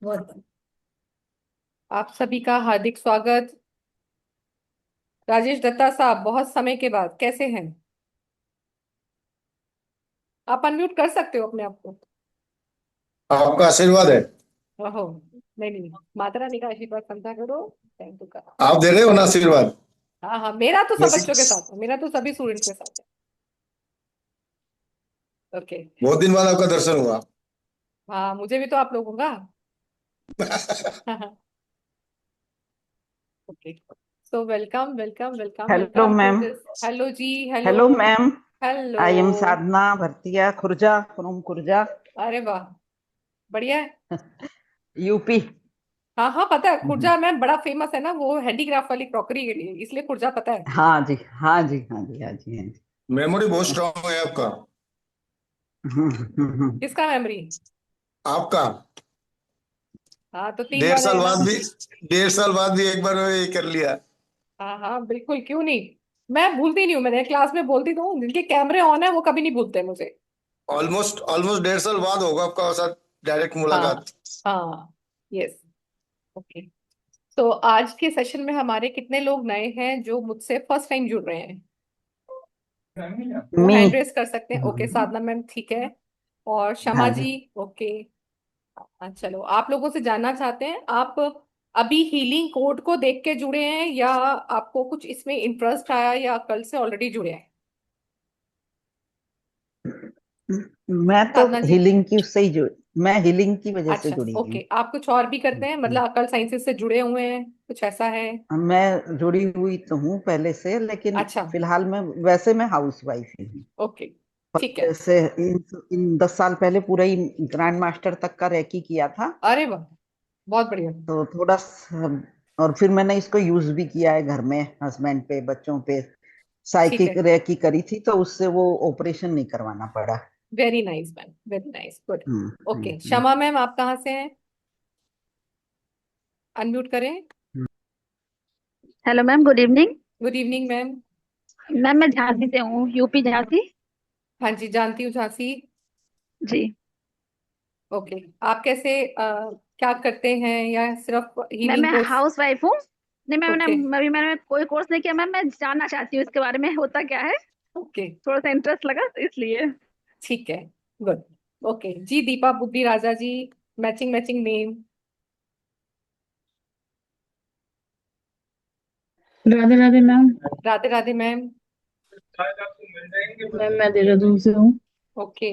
बहुत। आप सभी का हार्दिक स्वागत। राजेश दत्ता साहब, बहुत समय के बाद कैसे हैं? आप अनम्यूट कर सकते हो अपने आप को। आपका आशीर्वाद है। ओहो, नहीं नहीं, माता रानी का आशीर्वाद समझा करो। थैंक यू का। आप दे रहे हो ना आशीर्वाद। हाँ हाँ, मेरा तो सब वैसे बच्चों के साथ है, मेरा तो सभी स्टूडेंट्स के साथ है। ओके। बहुत दिन बाद आपका दर्शन हुआ। हाँ, मुझे भी तो आप लोगों का। हाँ हाँ। Okay. So welcome welcome welcome hello welcome to ma'am. This. Hello जी, hello. Hello ma'am. Hello. I am Sadhana Bhartiya Khurja from Khurja. अरे वाह, बढ़िया है। यूपी। हाँ हाँ, पता है खुर्जा में बड़ा फेमस है ना वो हैंडीक्राफ्ट वाली क्रॉकरी के लिए, इसलिए खुर्जा पता है। हाँ जी, हाँ जी, हाँ जी, हाँ जी, हाँ जी। मेमोरी बहुत स्ट्रांग है आपका। किसका मेमोरी? आपका। हाँ, तो तीन डेढ़ वाले साल है ना। बाद भी 1.5 साल बाद भी एक बार ये कर लिया। हाँ हाँ, बिल्कुल, क्यों नहीं। मैं भूलती नहीं हूँ, मैंने क्लास में बोलती तो हूँ, जिनके कैमरे ऑन है वो कभी नहीं भूलते मुझे। ऑलमोस्ट ऑलमोस्ट 1.5 साल बाद होगा आपका साथ डायरेक्ट हाँ मुलाकात। हाँ। यस। ओके। तो आज के सेशन में हमारे कितने लोग नए हैं जो मुझसे फर्स्ट टाइम जुड़ रहे हैं? वो मी। हैंड रेस कर सकते हैं। ओके, साधना मैम ठीक है। और शमा हाँ जी। जी। ओके। चलो, आप लोगों से जानना चाहते हैं, आप अभी हीलिंग कोड को देख के जुड़े हैं या आपको कुछ इसमें इंटरेस्ट आया या कल से ऑलरेडी जुड़े हैं? मैं तो साधना जी। हीलिंग की उससे ही जुड़ी। मैं हीलिंग की वजह से अच्छा, जुड़ी हूँ। ओके, आप कुछ और भी करते हैं, मतलब अकल साइंसेज से जुड़े हुए हैं, कुछ ऐसा है? मैं जुड़ी हुई तो हूँ पहले से, लेकिन अच्छा। फिलहाल मैं वैसे मैं हाउस वाइफ ही हूँ। ओके। ठीक है। जैसे इन 10 साल पहले पूरा ही ग्रैंड मास्टर तक का रैकी किया था। अरे वाह, बहुत बढ़िया। तो और फिर मैंने इसको यूज भी किया है घर में, हस्बैंड पे, बच्चों पे। ठीक साइकिक है। रेकी करी थी तो उससे वो ऑपरेशन नहीं करवाना पड़ा। Very nice ma'am, very nice, good. Hmm. Okay, Shama ma'am, आप कहाँ से हैं? अनम्यूट करें। Hello ma'am, good evening. Good evening ma'am. Ma'am मैं झांसी से हूँ, यूपी झांसी। हाँ जी, जानती हूँ झांसी। जी। ओके। आप कैसे क्या करते हैं या सिर्फ मैम हीलिंग मैं कोर्स? हाउस वाइफ हूँ। नहीं मैम, ओके। मैंने कोई कोर्स नहीं किया मैम, मैं जानना चाहती हूँ इसके बारे में होता क्या है। ओके। थोड़ा सा इंटरेस्ट लगा तो इसलिए। ठीक है। Good. Okay ji, Deepa Buddhi Raja ji. Matching matching name. Radhe Radhe ma'am. Radhe Radhe ma'am. Ma'am मैं देहरादून से हूँ। ओके।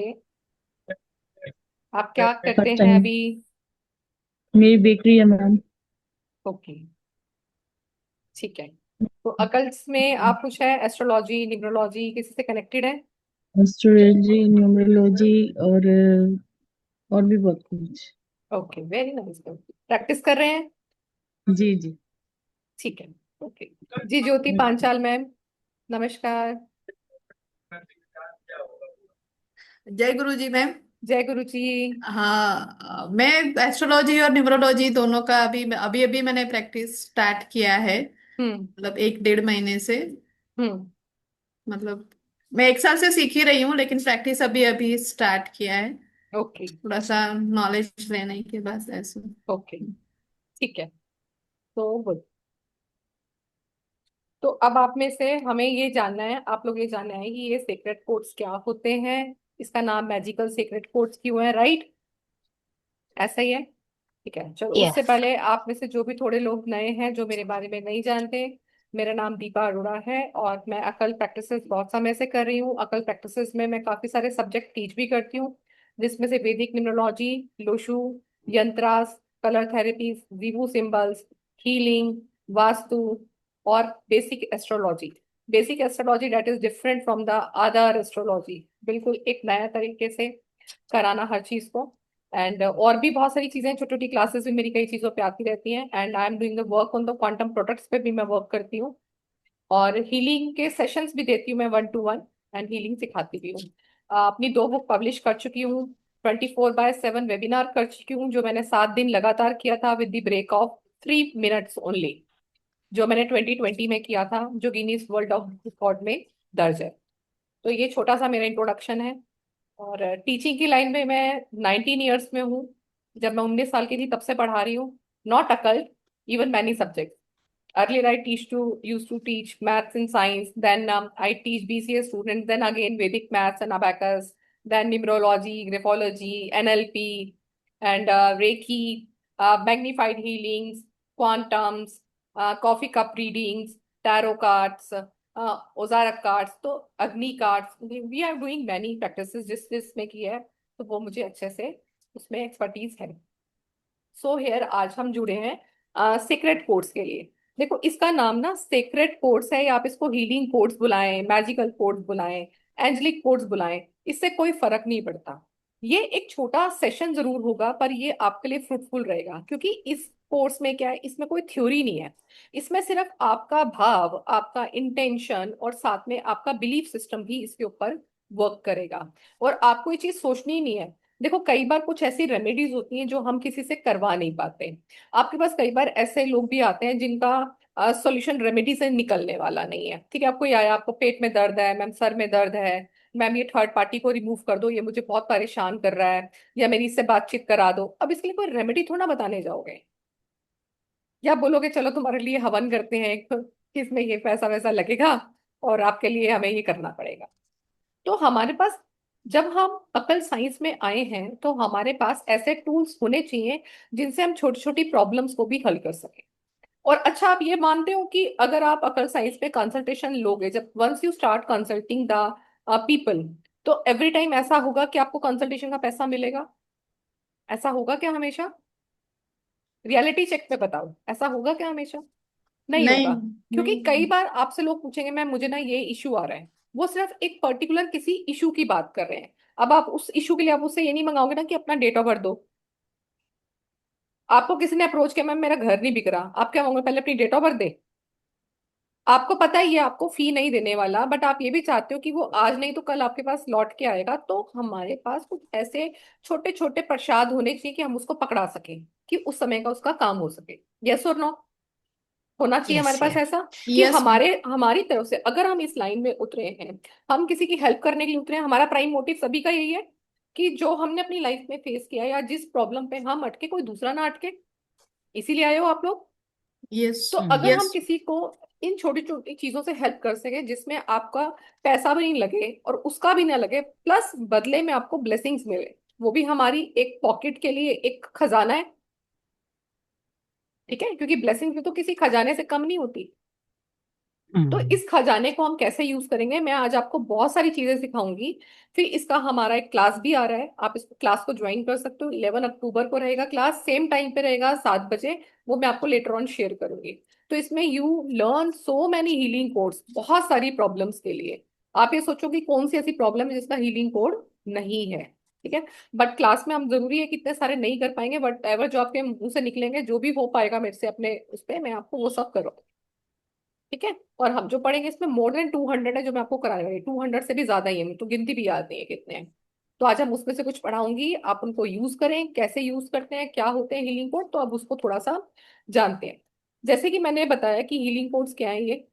आप क्या करते फर्स्ट हैं टाइम। अभी? मेरी बेकरी है मैम। ओके। ठीक है। तो अकल्ट्स में आप कुछ है, एस्ट्रोलॉजी, न्यूमरोलॉजी, किसी से कनेक्टेड है? एस्ट्रोलॉजी, न्यूमरोलॉजी और भी बहुत कुछ। Okay, very nice. प्रैक्टिस कर रहे हैं? जी जी। ठीक है। ओके। जी, ज्योति पांचाल मैम, नमस्कार। जय गुरु जी मैम। जय गुरु जी। हाँ, मैं एस्ट्रोलॉजी और न्यूमरोलॉजी दोनों का अभी अभी अभी मैंने प्रैक्टिस स्टार्ट किया है। हम्म। मतलब 1 डेढ़ महीने से। हम्म। मतलब मैं 1 साल से सीख ही रही हूँ, लेकिन प्रैक्टिस अभी अभी स्टार्ट किया है। ओके। थोड़ा सा नॉलेज लेने के बाद ऐसे। ओके। ठीक है। तो गुड। तो अब आप में से हमें ये जानना है, आप लोग ये जानना है कि ये सीक्रेट कोड्स क्या होते हैं, इसका नाम मैजिकल सीक्रेट कोड्स क्यों है, राइट? ऐसा ही है। ठीक है, चलो, उससे यस। पहले आप में से जो भी थोड़े लोग नए हैं जो मेरे बारे में नहीं जानते, मेरा नाम दीपा अरोड़ा है और मैं अकल प्रैक्टिसेस बहुत समय से कर रही हूँ। अकल प्रैक्टिसेस में मैं काफी सारे सब्जेक्ट टीच भी करती हूँ, जिसमें से Vedic numerology, Lo Shu, yantras, colour therapies, विभू सिंबल्स, हीलिंग, वास्तु और basic astrology. Basic astrology that is different from the other astrology, बिल्कुल एक नया तरीके से कराना हर चीज को। एंड और भी बहुत सारी चीजें, छोटी छोटी क्लासेस भी मेरी कई चीजों पे आती रहती हैं, and I am doing the work on the quantum products पे भी मैं वर्क करती हूँ। और हीलिंग के सेशंस भी देती हूँ मैं, 1 to 1, एंड हीलिंग सिखाती भी हूँ। अपनी 2 बुक पब्लिश कर चुकी हूँ। 24/7 वेबिनार कर चुकी हूँ, जो मैंने 7 दिन लगातार किया था with the break of 3 minutes only, जो मैंने 2020 में किया था, जो गिनीज वर्ल्ड ऑफ रिकॉर्ड में दर्ज है। तो ये छोटा सा मेरा इंट्रोडक्शन है। और टीचिंग की लाइन में मैं 19 ईयर्स में हूँ। जब मैं 19 साल की थी तब से पढ़ा रही हूँ, not occult, even many subject. Earlier, I used to teach maths and science. Then I teach BCA students. Then again Vedic maths and abacus. Then numerology, graphology, NLP, and Reiki, magnified healings, quantums, coffee cup readings, tarot cards, Ozark cards, तो Agni cards. We are doing many practices जिसमें की है, तो वो मुझे अच्छे से उसमें एक्सपर्टीज है। सो हेयर आज हम जुड़े हैं सीक्रेट कोड्स के लिए। देखो इसका नाम ना सीक्रेट कोड्स है, या आप इसको हीलिंग कोड्स बुलाएं, मैजिकल कोड्स बुलाएं, एंजलिक कोड्स बुलाएं, इससे कोई फर्क नहीं पड़ता। ये एक छोटा सेशन जरूर होगा, पर ये आपके लिए फ्रूटफुल रहेगा, क्योंकि इस कोर्स में क्या है, इसमें कोई थ्योरी नहीं है। इसमें सिर्फ आपका भाव, आपका इंटेंशन और साथ में आपका बिलीफ सिस्टम भी इसके ऊपर वर्क करेगा। और आपको ये चीज सोचनी ही नहीं है। देखो कई बार कुछ ऐसी रेमेडीज होती हैं जो हम किसी से करवा नहीं पाते। आपके पास कई बार ऐसे लोग भी आते हैं जिनका सॉल्यूशन रेमेडी से निकलने वाला नहीं है। ठीक है, आपको ये आया, आपको पेट में दर्द है मैम, सर में दर्द है मैम, ये थर्ड पार्टी को रिमूव कर दो, ये मुझे बहुत परेशान कर रहा है, या मेरी इससे बातचीत करा दो। अब इसके लिए कोई रेमेडी थोड़ा बताने जाओगे, या बोलोगे चलो तुम्हारे लिए हवन करते हैं एक, इसमें ये पैसा वैसा लगेगा और आपके लिए हमें ये करना पड़ेगा। तो हमारे पास, जब हम अकल साइंस में आए हैं, तो हमारे पास ऐसे टूल्स होने चाहिए जिनसे हम छोटी छोटी प्रॉब्लम्स को भी हल कर सकें। और अच्छा, आप ये मानते हो कि अगर आप अकल साइंस पे कंसल्टेशन लोगे, जब once you start consulting the people, तो एवरी टाइम ऐसा होगा कि आपको कंसल्टेशन का पैसा मिलेगा? ऐसा होगा क्या हमेशा? रियलिटी चेक पे बताओ, ऐसा होगा क्या हमेशा? नहीं नहीं होगा। क्योंकि कई नहीं। बार आपसे लोग पूछेंगे मैम मुझे ना ये इशू आ रहा है, वो सिर्फ एक पर्टिकुलर किसी इशू की बात कर रहे हैं। अब आप उस इशू के लिए आप उससे ये नहीं मंगाओगे ना कि अपना डेट ऑफ बर्थ दो। आपको किसी ने अप्रोच किया मैम मेरा घर नहीं बिक रहा, आप क्या मांगोगे? पहले अपनी डेट ऑफ बर्थ दे। आपको पता है ये आपको फी नहीं देने वाला, बट आप ये भी चाहते हो कि वो आज नहीं तो कल आपके पास लौट के आएगा। तो हमारे पास कुछ ऐसे छोटे छोटे प्रसाद होने चाहिए कि हम उसको पकड़ा सकें, कि उस समय का उसका काम हो सके। यस और नो? होना चाहिए यस हमारे पास ऐसा, कि यस। हमारे हमारी तरफ से अगर हम इस लाइन में उतरे हैं, हम किसी की हेल्प करने के लिए उतरे हैं, हमारा प्राइम मोटिव सभी का यही है कि जो हमने अपनी लाइफ में फेस किया, या जिस प्रॉब्लम पे हम अटके, कोई दूसरा ना अटके। इसीलिए आए हो आप लोग। यस तो अगर हम यस। किसी को इन छोटी छोटी चीजों से हेल्प कर सके, जिसमें आपका पैसा भी नहीं लगे और उसका भी ना लगे, प्लस बदले में आपको ब्लेसिंग्स मिले, वो भी हमारी एक पॉकेट के लिए एक खजाना है। ठीक है, क्योंकि ब्लेसिंग्स भी तो किसी खजाने से कम नहीं होती। तो इस खजाने को हम कैसे यूज करेंगे, मैं आज आपको बहुत सारी चीजें सिखाऊंगी। फिर इसका हमारा एक क्लास भी आ रहा है, आप इस क्लास को ज्वाइन कर सकते हो। 11 अक्टूबर को रहेगा क्लास, सेम टाइम पे रहेगा, 7 बजे। वो मैं आपको लेटर ऑन शेयर करूंगी। तो इसमें you learn so many healing codes, बहुत सारी प्रॉब्लम्स के लिए। आप ये सोचो कि कौन सी ऐसी प्रॉब्लम है जिसका हीलिंग कोड नहीं है। ठीक है, बट क्लास में हम जरूरी है कि इतने सारे नहीं कर पाएंगे, बट एवर जो आपके मुंह से निकलेंगे, जो भी हो पाएगा मेरे से अपने उस पर, मैं आपको वो सब करूँ। ठीक है, और हम जो पढ़ेंगे इसमें मोर देन 200 है जो मैं आपको कराने वाली, 200 से भी ज्यादा ही है, मुझे तो गिनती भी याद नहीं है कितने हैं। तो आज हम उसमें से कुछ पढ़ाऊंगी, आप उनको यूज करें, कैसे यूज करते हैं, क्या होते हैं हीलिंग कोड, तो अब उसको थोड़ा सा जानते हैं। जैसे कि मैंने बताया कि हीलिंग कोड्स क्या है, ये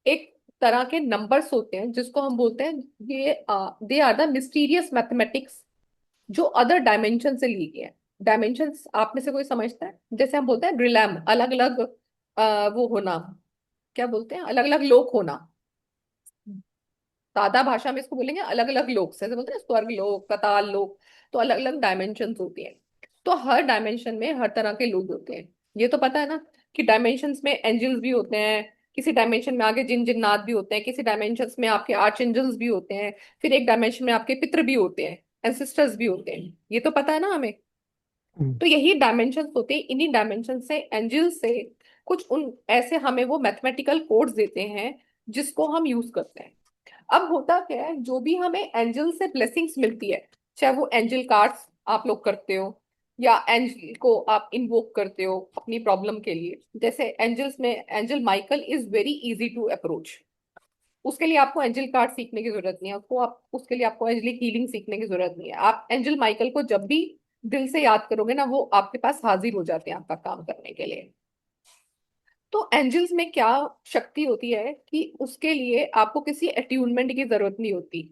एक तरह के नंबर्स होते हैं जिसको हम बोलते हैं, ये they are the mysterious mathematics, जो अदर डायमेंशन से ली गई है। डायमेंशंस आप में से कोई समझता है? जैसे हम बोलते हैं रिलैम, अलग अलग वो होना, क्या बोलते हैं, अलग अलग लोक होना। सादा भाषा में इसको बोलेंगे अलग अलग लोक, से बोलते हैं स्वर्ग लोक, पाताल लोक। तो अलग अलग डायमेंशन होती हैं। तो हर डायमेंशन में हर तरह के लोग होते हैं। ये तो पता है ना कि डायमेंशंस में एंजल्स भी होते हैं, किसी डायमेंशन में आगे जिन जिन्नात भी होते हैं, किसी डायमेंशंस में आपके आर्च एंजल्स भी होते हैं, फिर एक डायमेंशन में आपके पितृ भी होते हैं, एंसेस्टर्स भी होते हैं। ये तो पता है ना हमें। तो यही डायमेंशंस होते हैं, इन्हीं डायमेंशन से, एंजल से कुछ उन ऐसे हमें वो मैथमेटिकल कोड्स देते हैं जिसको हम यूज करते हैं। अब होता क्या है, जो भी हमें एंजल से ब्लेसिंग्स मिलती है, चाहे वो एंजल कार्ड्स आप लोग करते हो, या एंजल को आप इन्वोक करते हो अपनी प्रॉब्लम के लिए। जैसे एंजल्स में angel Michael is very easy to approach. उसके लिए आपको एंजल कार्ड सीखने की जरूरत नहीं है, उसको आप उसके लिए आपको एंजलिक हीलिंग सीखने की जरूरत नहीं है। आप एंजल माइकल को जब भी दिल से याद करोगे ना, वो आपके पास हाजिर हो जाते हैं आपका काम करने के लिए। तो एंजल्स में क्या शक्ति होती है कि उसके लिए आपको किसी अट्यूनमेंट की जरूरत नहीं होती,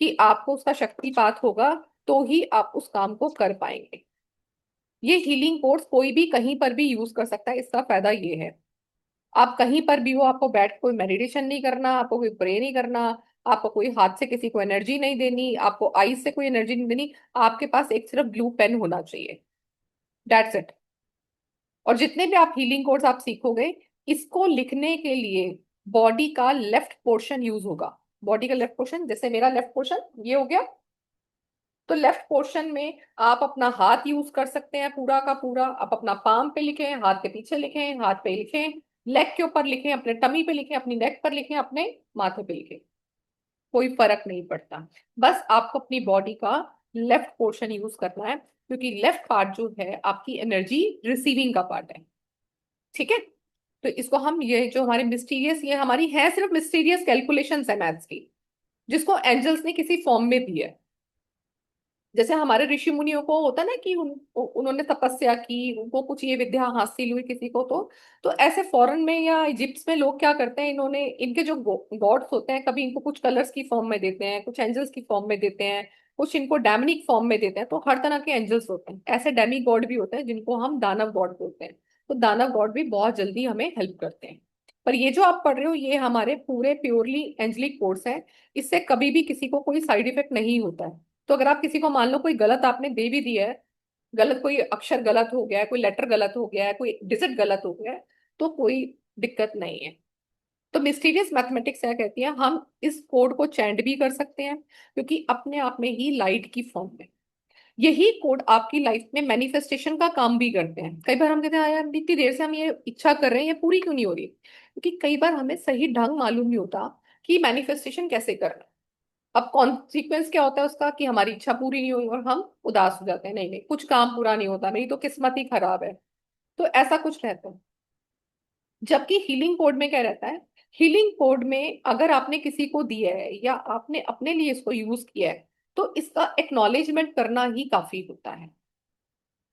कि आपको उसका शक्तिपात होगा तो ही आप उस काम को कर पाएंगे। ये हीलिंग कोड्स कोई भी कहीं पर भी यूज कर सकता है। इसका फायदा ये है, आप कहीं पर भी हो, आपको बैठ कोई मेडिटेशन नहीं करना, आपको कोई प्रे नहीं करना, आपको कोई हाथ से किसी को एनर्जी नहीं देनी, आपको आईज से कोई एनर्जी नहीं देनी। आपके पास एक सिर्फ ब्लू पेन होना चाहिए, दैट्स इट। और जितने भी आप हीलिंग कोड्स आप सीखोगे, इसको लिखने के लिए बॉडी का लेफ्ट पोर्शन यूज होगा। बॉडी का लेफ्ट पोर्शन, जैसे मेरा लेफ्ट पोर्शन ये हो गया, तो लेफ्ट पोर्शन में आप अपना हाथ यूज कर सकते हैं पूरा का पूरा। आप अपना पाम पे लिखें, हाथ के पीछे लिखें, हाथ पे लिखें, लेग के ऊपर लिखें, अपने टमी पे लिखें, अपनी नेक पर लिखें, अपने माथे पे लिखें, कोई फर्क नहीं पड़ता। बस आपको अपनी बॉडी का लेफ्ट पोर्शन यूज करना है, क्योंकि लेफ्ट पार्ट जो है आपकी एनर्जी रिसीविंग का पार्ट है। ठीक है, तो इसको हम, ये जो हमारे मिस्टीरियस, ये हमारी है सिर्फ मिस्टीरियस कैलकुलेशंस है मैथ्स की, जिसको एंजल्स ने किसी फॉर्म में दी है। जैसे हमारे ऋषि मुनियों को होता है ना कि उन्होंने तपस्या की, उनको कुछ ये विद्या हासिल हुई किसी को, तो ऐसे फॉरेन में या इजिप्ट में लोग क्या करते हैं, इन्होंने, इनके जो गॉड्स होते हैं, कभी इनको कुछ कलर्स की फॉर्म में देते हैं, कुछ एंजल्स की फॉर्म में देते हैं, कुछ इनको डैमनिक फॉर्म में देते हैं। तो हर तरह के एंजल्स होते हैं, ऐसे डेमी गॉड भी होते हैं जिनको हम दानव गॉड बोलते हैं। तो दानव गॉड भी बहुत जल्दी हमें हेल्प करते हैं। पर ये जो आप पढ़ रहे हो, ये हमारे पूरे प्योरली एंजलिक कोर्स है। इससे कभी भी किसी को कोई साइड इफेक्ट नहीं होता है। तो अगर आप किसी को, मान लो कोई गलत आपने दे भी दिया है, गलत कोई अक्षर गलत हो गया है, कोई लेटर गलत हो गया है, कोई डिजिट गलत हो गया है, तो कोई दिक्कत नहीं है। तो मिस्टीरियस मैथमेटिक्स क्या कहती है, हम इस कोड को चैंट भी कर सकते हैं, क्योंकि अपने आप में ही लाइट की फॉर्म में यही कोड आपकी लाइफ में मैनिफेस्टेशन का काम भी करते हैं। कई बार हम कहते हैं, "हाँ यार, इतनी देर से हम ये इच्छा कर रहे हैं, ये पूरी क्यों नहीं हो रही?" क्योंकि कई बार हमें सही ढंग मालूम नहीं होता कि मैनिफेस्टेशन कैसे करना है। अब कॉन्सिक्वेंस क्या होता है उसका, कि हमारी इच्छा पूरी नहीं हुई और हम उदास हो जाते हैं, नहीं नहीं कुछ काम पूरा नहीं होता, मेरी तो किस्मत ही खराब है। तो ऐसा कुछ रहता है। जबकि हीलिंग कोड में क्या रहता है, हीलिंग कोड में अगर आपने किसी को दिया है या आपने अपने लिए इसको यूज किया है, तो इसका एक्नॉलेजमेंट करना ही काफी होता है।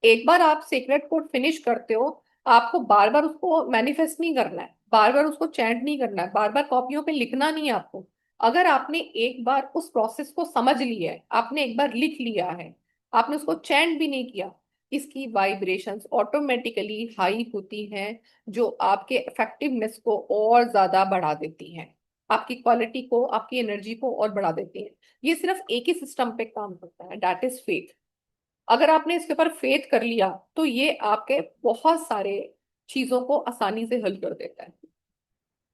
एक बार आप सीक्रेट कोड फिनिश करते हो, आपको बार बार उसको मैनिफेस्ट नहीं करना है, बार बार उसको चैंट नहीं करना है, बार बार कॉपियों पे लिखना नहीं है आपको। अगर आपने एक बार उस प्रोसेस को समझ लिया है, आपने एक बार लिख लिया है, आपने उसको चैंट भी नहीं किया, इसकी वाइब्रेशंस ऑटोमेटिकली हाई होती हैं, जो आपके इफेक्टिवनेस को और ज्यादा बढ़ा देती हैं, आपकी क्वालिटी को, आपकी एनर्जी को और बढ़ा देती हैं। ये सिर्फ एक ही सिस्टम पे काम करता है, दैट इज फेथ। अगर आपने इसके ऊपर फेथ कर लिया, तो ये आपके बहुत सारे चीजों को आसानी से हल कर देता है।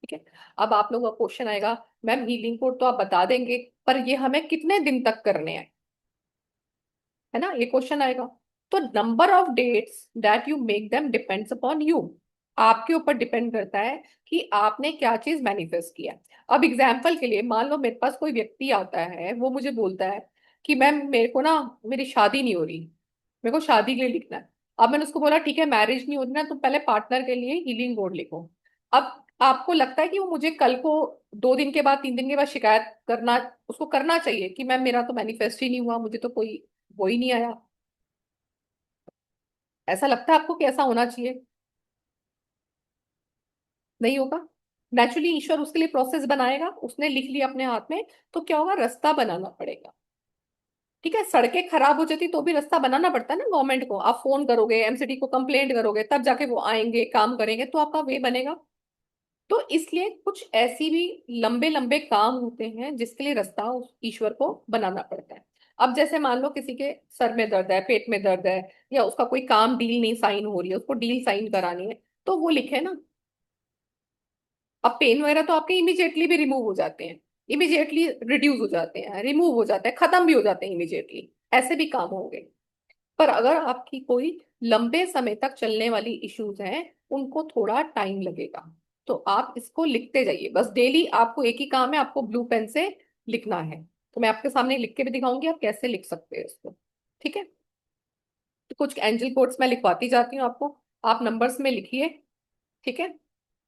ठीक है, अब आप लोगों का क्वेश्चन आएगा, मैम हीलिंग कोड तो आप बता देंगे, पर ये हमें कितने दिन तक करने हैं, है ना, ये क्वेश्चन आएगा। तो number of dates that you make them depends upon you. आपके ऊपर डिपेंड करता है कि आपने क्या चीज मैनिफेस्ट किया। अब एग्जाम्पल के लिए, मान लो मेरे पास कोई व्यक्ति आता है, वो मुझे बोलता है कि मैम मेरे को ना, मेरी शादी नहीं हो रही, मेरे को शादी के लिए लिखना है। अब मैंने उसको बोला, ठीक है, मैरिज नहीं होती ना, तो पहले पार्टनर के लिए हीलिंग बोर्ड लिखो। अब आपको लगता है कि वो मुझे कल को 2 दिन के बाद, 3 दिन के बाद शिकायत करना, उसको करना चाहिए कि मैम मेरा तो मैनिफेस्ट ही नहीं हुआ, मुझे तो कोई वो ही नहीं आया। ऐसा लगता है आपको कि ऐसा होना चाहिए? नहीं होगा। नेचुरली ईश्वर उसके लिए प्रोसेस बनाएगा, उसने लिख लिया अपने हाथ में, तो क्या होगा, रास्ता बनाना पड़ेगा। ठीक है, सड़कें खराब हो जाती तो भी रास्ता बनाना पड़ता है ना गवर्नमेंट को। आप फोन करोगे, एमसीडी को कंप्लेंट करोगे, तब जाके वो आएंगे, काम करेंगे, तो आपका वे बनेगा। तो इसलिए कुछ ऐसी भी लंबे लंबे काम होते हैं जिसके लिए रास्ता उस ईश्वर को बनाना पड़ता है। अब जैसे मान लो किसी के सर में दर्द है, पेट में दर्द है, या उसका कोई काम, डील नहीं साइन हो रही है, उसको डील साइन करानी है, तो वो लिखे ना। अब पेन वगैरह तो आपके इमीडिएटली भी रिमूव हो जाते हैं, इमीडिएटली रिड्यूस हो जाते हैं, रिमूव हो जाते हैं, खत्म भी हो जाते हैं इमीडिएटली, ऐसे भी काम होंगे। पर अगर आपकी कोई लंबे समय तक चलने वाली इश्यूज हैं, उनको थोड़ा टाइम लगेगा। तो आप इसको लिखते जाइए, बस डेली आपको एक ही काम है, आपको ब्लू पेन से लिखना है। तो मैं आपके सामने लिख के भी दिखाऊंगी आप कैसे लिख सकते हैं इसको। ठीक है, तो कुछ एंजल कोड्स मैं लिखवाती जाती हूँ आपको, आप नंबर्स में लिखिए। ठीक है,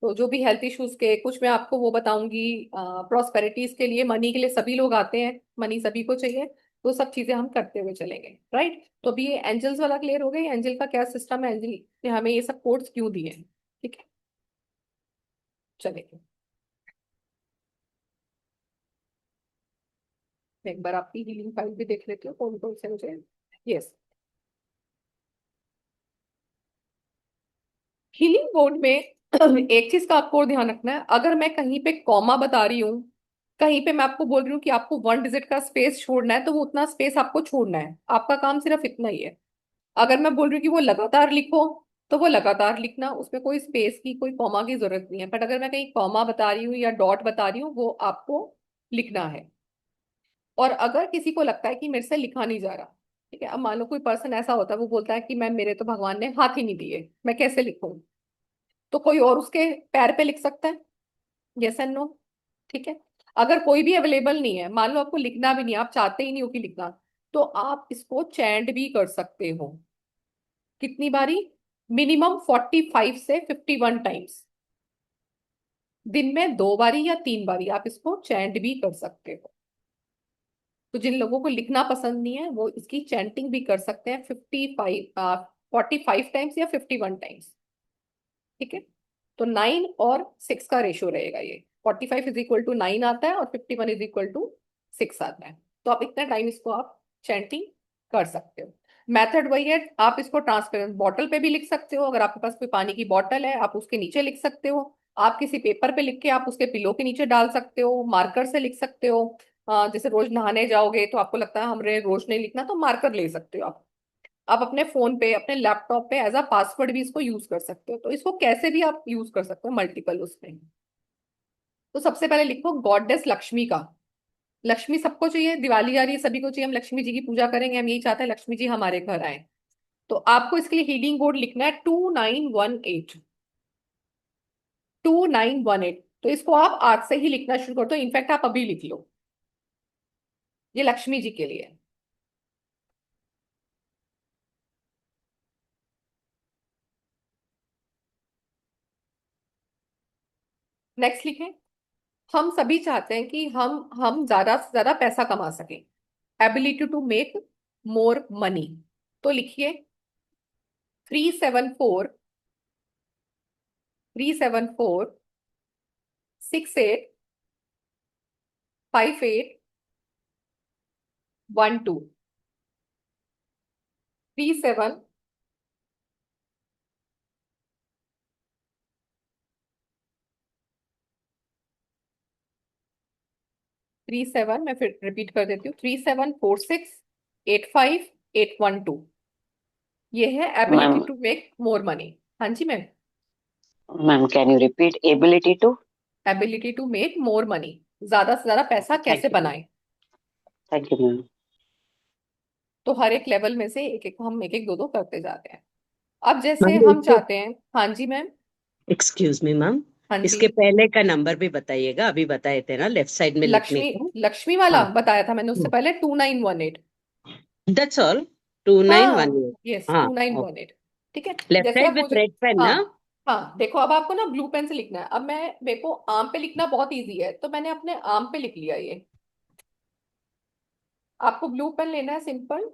तो जो भी हेल्थ इश्यूज के, कुछ मैं आपको वो बताऊंगी, प्रॉस्पेरिटीज के लिए, मनी के लिए सभी लोग आते हैं, मनी सभी को चाहिए, तो सब चीजें हम करते हुए चलेंगे। राइट, तो अभी ये एंजल्स वाला क्लियर हो गया, एंजल का क्या सिस्टम है, एंजल ने हमें ये सब कोड्स क्यों दिए हैं। ठीक है, चलेंगे। मैं एक बार आपकी हीलिंग फाइल भी देख लेती हूँ, कौन कौन से मुझे। यस, हीलिंग बोर्ड में एक चीज का आपको और ध्यान रखना है, अगर मैं कहीं पे कॉमा बता रही हूँ, कहीं पे मैं आपको बोल रही हूँ कि आपको 1 डिजिट का स्पेस छोड़ना है, तो वो उतना स्पेस आपको छोड़ना है, आपका काम सिर्फ इतना ही है। अगर मैं बोल रही हूँ कि वो लगातार लिखो, तो वो लगातार लिखना, उसमें कोई स्पेस की कोई कॉमा की जरूरत नहीं है। बट अगर मैं कहीं कॉमा बता रही हूँ या डॉट बता रही हूँ, वो आपको लिखना है। और अगर किसी को लगता है कि मेरे से लिखा नहीं जा रहा, ठीक है, अब मान लो कोई पर्सन ऐसा होता है वो बोलता है कि मैम मेरे तो भगवान ने हाथ ही नहीं दिए, मैं कैसे लिखूं, तो कोई और उसके पैर पे लिख सकता है। Yes and no. ठीक है। अगर कोई भी अवेलेबल नहीं है, मान लो आपको लिखना भी नहीं, आप चाहते ही नहीं हो कि लिखना, तो आप इसको चैंट भी कर सकते हो। कितनी बारी? मिनिमम 45 से 51 टाइम्स। दिन में 2 बारी या 3 बारी आप इसको चैंट भी कर सकते हो। तो जिन लोगों को लिखना पसंद नहीं है वो इसकी चैंटिंग भी कर सकते हैं 45 टाइम्स या 51 टाइम्स। ठीक है। तो 9 और 6 का रेशो रहेगा ये। 45 = 9 आता है और 51 = 6 आता है। तो आप इतना टाइम इसको आप चैंटिंग कर सकते हो। मेथड वही है, आप इसको ट्रांसपेरेंट बॉटल पे भी लिख सकते हो, अगर आपके पास कोई पानी की बॉटल है आप उसके नीचे लिख सकते हो। आप किसी पेपर पे लिख के आप उसके पिलो के नीचे डाल सकते हो, मार्कर से लिख सकते हो। जैसे रोज नहाने जाओगे तो आपको लगता है हमने रोज नहीं लिखना, तो मार्कर ले सकते हो आप अपने फोन पे, अपने लैपटॉप पे एज अ पासवर्ड भी इसको यूज कर सकते हो। तो इसको कैसे भी आप यूज कर सकते हो, मल्टीपल उसमें। तो सबसे पहले लिखो गॉडेस लक्ष्मी का। लक्ष्मी सबको चाहिए, दिवाली आ रही है, सभी को चाहिए, हम लक्ष्मी जी की पूजा करेंगे, हम यही चाहते हैं लक्ष्मी जी हमारे घर आए। तो आपको इसके लिए हीलिंग कोड लिखना है 2918। 2918। तो इसको आप आज से ही लिखना शुरू कर दो, इनफैक्ट आप अभी लिख लो, ये लक्ष्मी जी के लिए है। नेक्स्ट लिखें। हम सभी चाहते हैं कि हम ज्यादा से ज्यादा पैसा कमा सकें। Ability to make more money. तो लिखिए 374 374 68 12 37 37। मैं फिर रिपीट कर देती हूँ, 3746 85 812। ये है ability ma'am to make more money. हाँ जी ma'am. Ma'am can you repeat ability to? Ability to make more money, ज्यादा से ज्यादा पैसा कैसे थैंक यू मैम। बनाएं। Thank you ma'am. तो हर एक लेवल में से एक एक हम एक एक दो दो करते जाते हैं। अब जैसे मैम हम इसके चाहते हैं। हाँ जी मैम। एक्सक्यूज मी मैम, हाँ जी। इसके पहले का नंबर भी बताइएगा, अभी बताए थे ना लेफ्ट साइड में लिखने लक्ष्मी का। लक्ष्मी वाला हाँ, बताया था मैंने उससे पहले, 2918। That's all. 2918। हाँ यस, हाँ, 2918। ठीक है। लेफ्ट जैसे साइड अब विथ मुझे, रेड पेन हाँ ना? हाँ, देखो अब आपको ना ब्लू पेन से लिखना है। अब मेरे को आम पे लिखना बहुत इजी है, तो मैंने अपने आम पे लिख लिया ये। आपको ब्लू पेन लेना है सिंपल।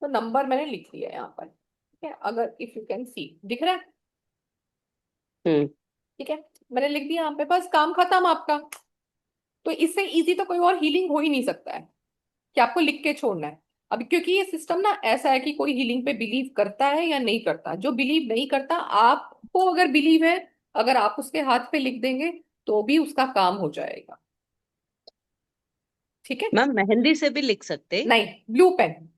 तो नंबर मैंने लिख लिया है यहाँ पर, ठीक है, अगर इफ यू कैन सी दिख रहा है। हम्म। ठीक है। मैंने लिख दिया यहाँ पे, बस काम खत्म आपका। तो इससे इजी तो कोई और हीलिंग हो ही नहीं सकता है कि आपको लिख के छोड़ना है। अब क्योंकि ये सिस्टम ना ऐसा है कि कोई हीलिंग पे बिलीव करता है या नहीं करता, जो बिलीव नहीं करता, आपको अगर बिलीव है, अगर आप उसके हाथ पे लिख देंगे तो भी उसका काम हो जाएगा। ठीक है। मैम मेहंदी से भी लिख सकते? नहीं, ब्लू पेन।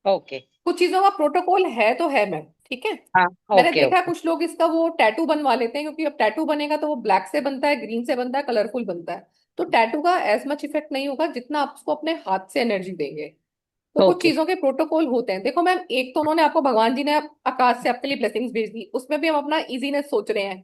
ओके। कुछ चीजों का प्रोटोकॉल है तो है मैम, ठीक है। हाँ, मैंने ओके देखा है ओके। कुछ लोग इसका वो टैटू बनवा लेते हैं, क्योंकि अब टैटू बनेगा तो वो ब्लैक से बनता है, ग्रीन से बनता है, कलरफुल बनता है। तो टैटू का एज मच इफेक्ट नहीं होगा जितना आप उसको अपने हाथ से एनर्जी देंगे। तो कुछ ओके। चीजों के प्रोटोकॉल होते हैं। देखो मैम, एक तो उन्होंने आपको, भगवान जी ने आकाश से आपके लिए ब्लेसिंग्स भेज दी, उसमें भी हम अपना इजीनेस सोच रहे हैं,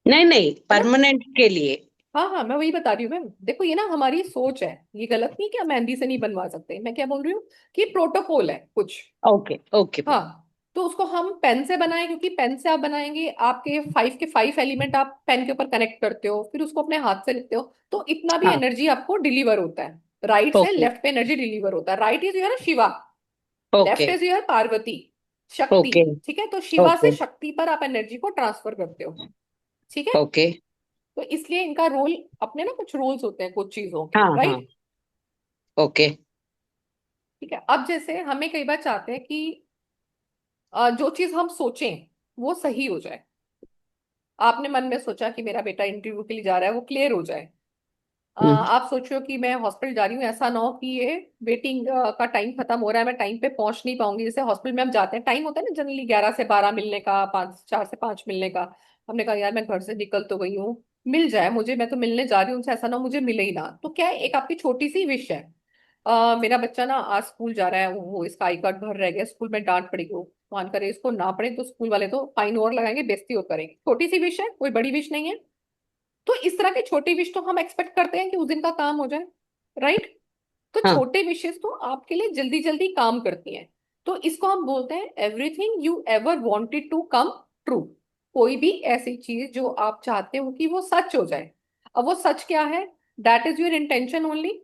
नहीं नहीं, है ना। परमानेंट के लिए। हाँ हाँ, मैं वही बता रही हूँ मैम। देखो ये ना हमारी सोच है, ये गलत नहीं कि हम मेहंदी से नहीं बनवा सकते। मैं क्या बोल रही हूँ कि प्रोटोकॉल है कुछ। Okay okay ma'am. हाँ। तो उसको हम पेन से बनाएं, क्योंकि पेन से आप बनाएंगे, आपके 5 के 5 एलिमेंट आप पेन के ऊपर कनेक्ट करते हो, फिर उसको अपने हाथ से लिखते हो, तो इतना भी हाँ, एनर्जी आपको डिलीवर होता है। राइट से ओके लेफ्ट पे एनर्जी डिलीवर होता है। Right is your Shiva, left okay is your Parvati, शक्ति। ओके ठीक है। तो शिवा से ओके शक्ति पर आप एनर्जी को ट्रांसफर करते हो। ठीक है। ओके। तो इसलिए इनका रोल, अपने ना कुछ रोल्स होते हैं कुछ चीजों के, हाँ हाँ, राइट। ओके। ठीक है। अब जैसे हमें कई बार चाहते हैं कि जो चीज हम सोचें वो सही हो जाए। आपने मन में सोचा कि मेरा बेटा इंटरव्यू के लिए जा रहा है, वो क्लियर हो जाए। हम्म आप सोचो कि मैं हॉस्पिटल जा रही हूँ, ऐसा ना हो कि ये वेटिंग का टाइम खत्म हो रहा है, मैं टाइम पे पहुंच नहीं पाऊंगी। जैसे हॉस्पिटल में हम जाते हैं, टाइम होता है ना जनरली 11 से 12 मिलने का, 4 से 5 मिलने का। हमने कहा यार मैं घर से निकल तो गई हूँ, मिल जाए मुझे, मैं तो मिलने जा रही हूँ उनसे, ऐसा ना हो मुझे मिले ही ना। तो क्या है, एक आपकी छोटी सी विश है। मेरा बच्चा ना आज स्कूल जा रहा है, वो इसका आई कार्ड घर रह गया, स्कूल में डांट पड़ेगी, वो मान करे इसको ना पड़े तो स्कूल वाले तो फाइन और लगाएंगे, बेइज्जती और करेंगे। छोटी सी विश है, कोई बड़ी विश नहीं है। तो इस तरह के छोटी विश तो हम एक्सपेक्ट करते हैं कि उस दिन का काम हो जाए, राइट। तो हाँ छोटे विशेष तो आपके लिए जल्दी जल्दी काम करती हैं। तो इसको हम बोलते हैं everything you ever wanted to come true. कोई भी ऐसी चीज जो आप चाहते हो कि वो सच हो जाए। अब वो सच क्या है, that is your intention only.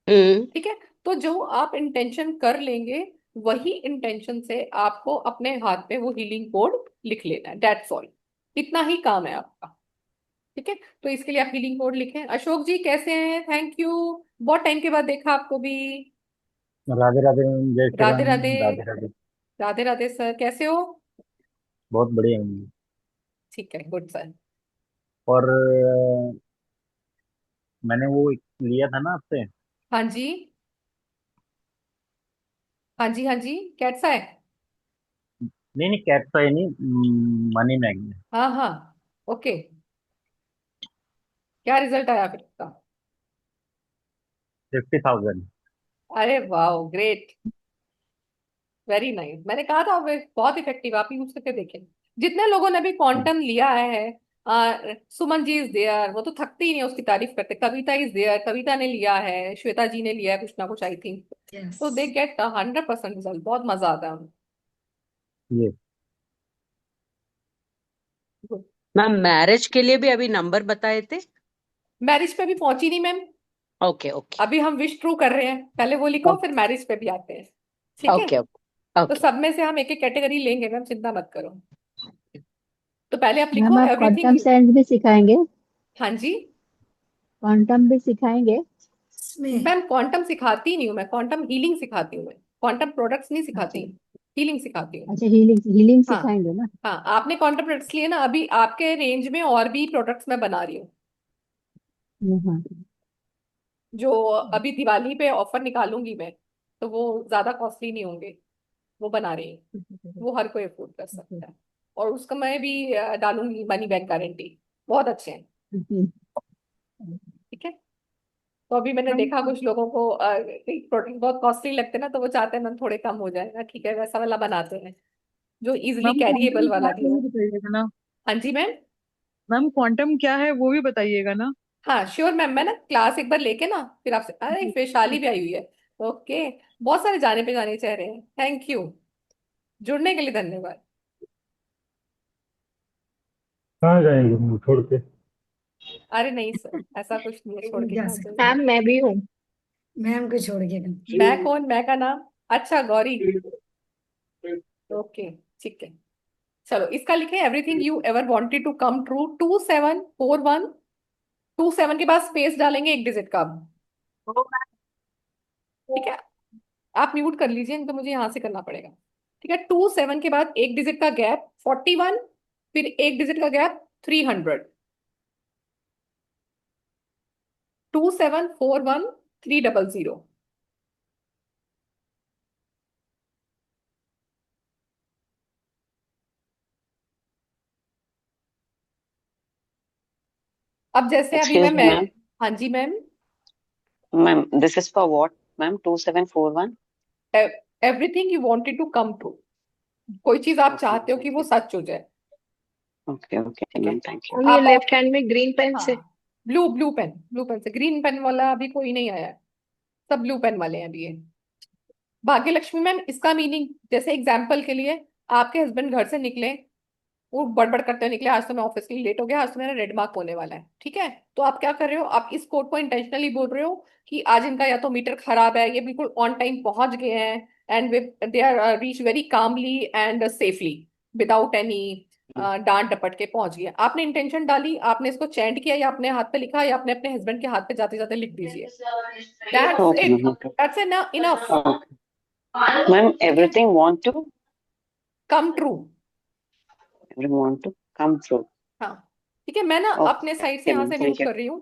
Hmm ठीक है। तो जो आप इंटेंशन कर लेंगे, वही इंटेंशन से आपको अपने हाथ पे वो हीलिंग कोड लिख लेना है, दैट्स ऑल। इतना ही काम है आपका। ठीक है। तो इसके लिए आप हीलिंग कोड लिखें। अशोक जी कैसे हैं, थैंक यू, बहुत टाइम के बाद देखा आपको भी। राधे राधे मैम, जय श्री राधे राम। राधे। राधे राधे। राधे राधे सर, कैसे हो? बहुत बढ़िया मैम। ठीक है, गुड सर। और मैंने वो एक लिया था ना आपसे। हाँ जी, हाँ जी, हाँ जी, कैसा है? नहीं नहीं, कैट का ही नहीं, मनी मैगनेट। हाँ हाँ, ओके। क्या रिजल्ट आया फिर उसका? 50,000। अरे वाह, ग्रेट, वेरी नाइस। मैंने कहा था वो बहुत इफेक्टिव, आप यूज करके देखें। जितने लोगों ने भी क्वांटम लिया है, सुमन जी इज देयर, वो तो थकते ही नहीं उसकी तारीफ करते। कविता इज देयर, कविता ने लिया है, श्वेता जी ने लिया है कुछ ना कुछ आई थिंक। तो दे गेट 100% रिजल्ट, बहुत मजा आता है ये उनको। मैम मैरिज के लिए भी अभी नंबर बताए थे। मैरिज पे भी पहुंची नहीं मैम, ओके ओके अभी हम विश ट्रू कर रहे हैं, पहले वो लिखो फिर मैरिज पे भी आते हैं। ठीक है। ओके तो ओके। सब में से हम एक एक कैटेगरी लेंगे मैम, चिंता मत करो। तो पहले आप लिखो मैम आप एवरीथिंग क्वांटम यू। साइंस भी सिखाएंगे? हाँ जी। क्वांटम भी सिखाएंगे? मैम क्वांटम सिखाती नहीं हूँ मैं, क्वांटम हीलिंग सिखाती हूँ मैं, क्वांटम प्रोडक्ट्स नहीं अच्छा। सिखाती, हीलिंग सिखाती हूँ। अच्छा, हीलिंग हीलिंग हाँ सिखाएंगे ना? हाँ, आपने क्वांटम प्रोडक्ट्स लिए ना, अभी आपके रेंज में और भी प्रोडक्ट्स मैं बना रही हूँ, हाँ। जो अभी दिवाली पे ऑफर निकालूंगी मैं, तो वो ज्यादा कॉस्टली नहीं होंगे, वो बना रही हूँ। वो हर कोई अफोर्ड कर सकता है। और उसका मैं भी डालूंगी मनी बैक गारंटी, बहुत अच्छे हैं। ठीक है। तो अभी मैंने देखा कुछ लोगों को प्रोडक्ट बहुत कॉस्टली लगते हैं ना, तो वो चाहते हैं मैम थोड़े कम हो जाए ना, ठीक है वैसा वाला बनाते हैं जो इजिली मैम कैरिएबल क्वांटम क्या वाला है ग्लो। वो भी बताइएगा ना। हाँ जी मैम। मैम क्वांटम क्या है वो भी बताइएगा ना। हाँ श्योर मैम, मैं ना क्लास एक बार लेके ना फिर आपसे, अरे वैशाली भी आई हुई है। ओके। बहुत सारे जाने पे जाने चेहरे हैं, थैंक यू, जुड़ने के लिए धन्यवाद। कहाँ जाएंगे हम छोड़ के? अरे नहीं सर, ऐसा कुछ नहीं है, छोड़ के जा कहाँ सकते जाएंगे। मैम, मैं भी हूँ। मैम को छोड़ के मैं कौन, मैं का नाम? अच्छा गौरी, ओके, ठीक है। चलो इसका लिखे everything you ever wanted to come true, 2741। 27 के बाद स्पेस डालेंगे एक डिजिट का। ठीक है। आप म्यूट कर लीजिए, नहीं तो मुझे यहां से करना पड़ेगा। ठीक है, 27 के बाद एक डिजिट का गैप 41, फिर एक डिजिट का गैप 300। 2741300। अब जैसे अभी Excuse me, मैं ma'am. हाँ जी ma'am. Ma'am, this is for what, ma'am? 2741. Everything you wanted to come true, कोई चीज आप Okay, चाहते हो कि thank वो you. सच हो जाए। Okay, ठीक है। ma'am, thank you. और ये आप लेफ्ट हैंड में ग्रीन पेन से। हाँ, blue blue pen, blue pen से, ग्रीन पेन वाला अभी कोई नहीं आया है, सब ब्लू पेन वाले हैं अभी ये। भाग्य लक्ष्मी मैम, इसका मीनिंग जैसे एग्जाम्पल के लिए, आपके हस्बैंड घर से निकले, वो बड़बड़ करते हुए निकले, आज तो मैं ऑफिस के लिए लेट हो गया, आज तो मेरा रेड मार्क होने वाला है। ठीक है। तो आप क्या कर रहे हो, आप इस कोड को इंटेंशनली बोल रहे हो कि आज इनका या तो मीटर खराब है, ये बिल्कुल ऑन टाइम पहुंच गए हैं, and they are reach very calmly and safely without any डांट डपट के पहुंच गए। आपने इंटेंशन डाली, आपने इसको चैंट किया, या अपने हाथ पे लिखा, या अपने अपने हस्बैंड के हाथ पे जाते जाते लिख दीजिए। That's Okay, it, ma'am. Okay. That's enough. Okay. Ma'am, ठीक है, everything want to come true. everyone want to come through. हाँ ठीक है, मैं ना अपने साइड से ओके यहाँ मैम, से थैंक म्यूट यू। कर रही हूँ,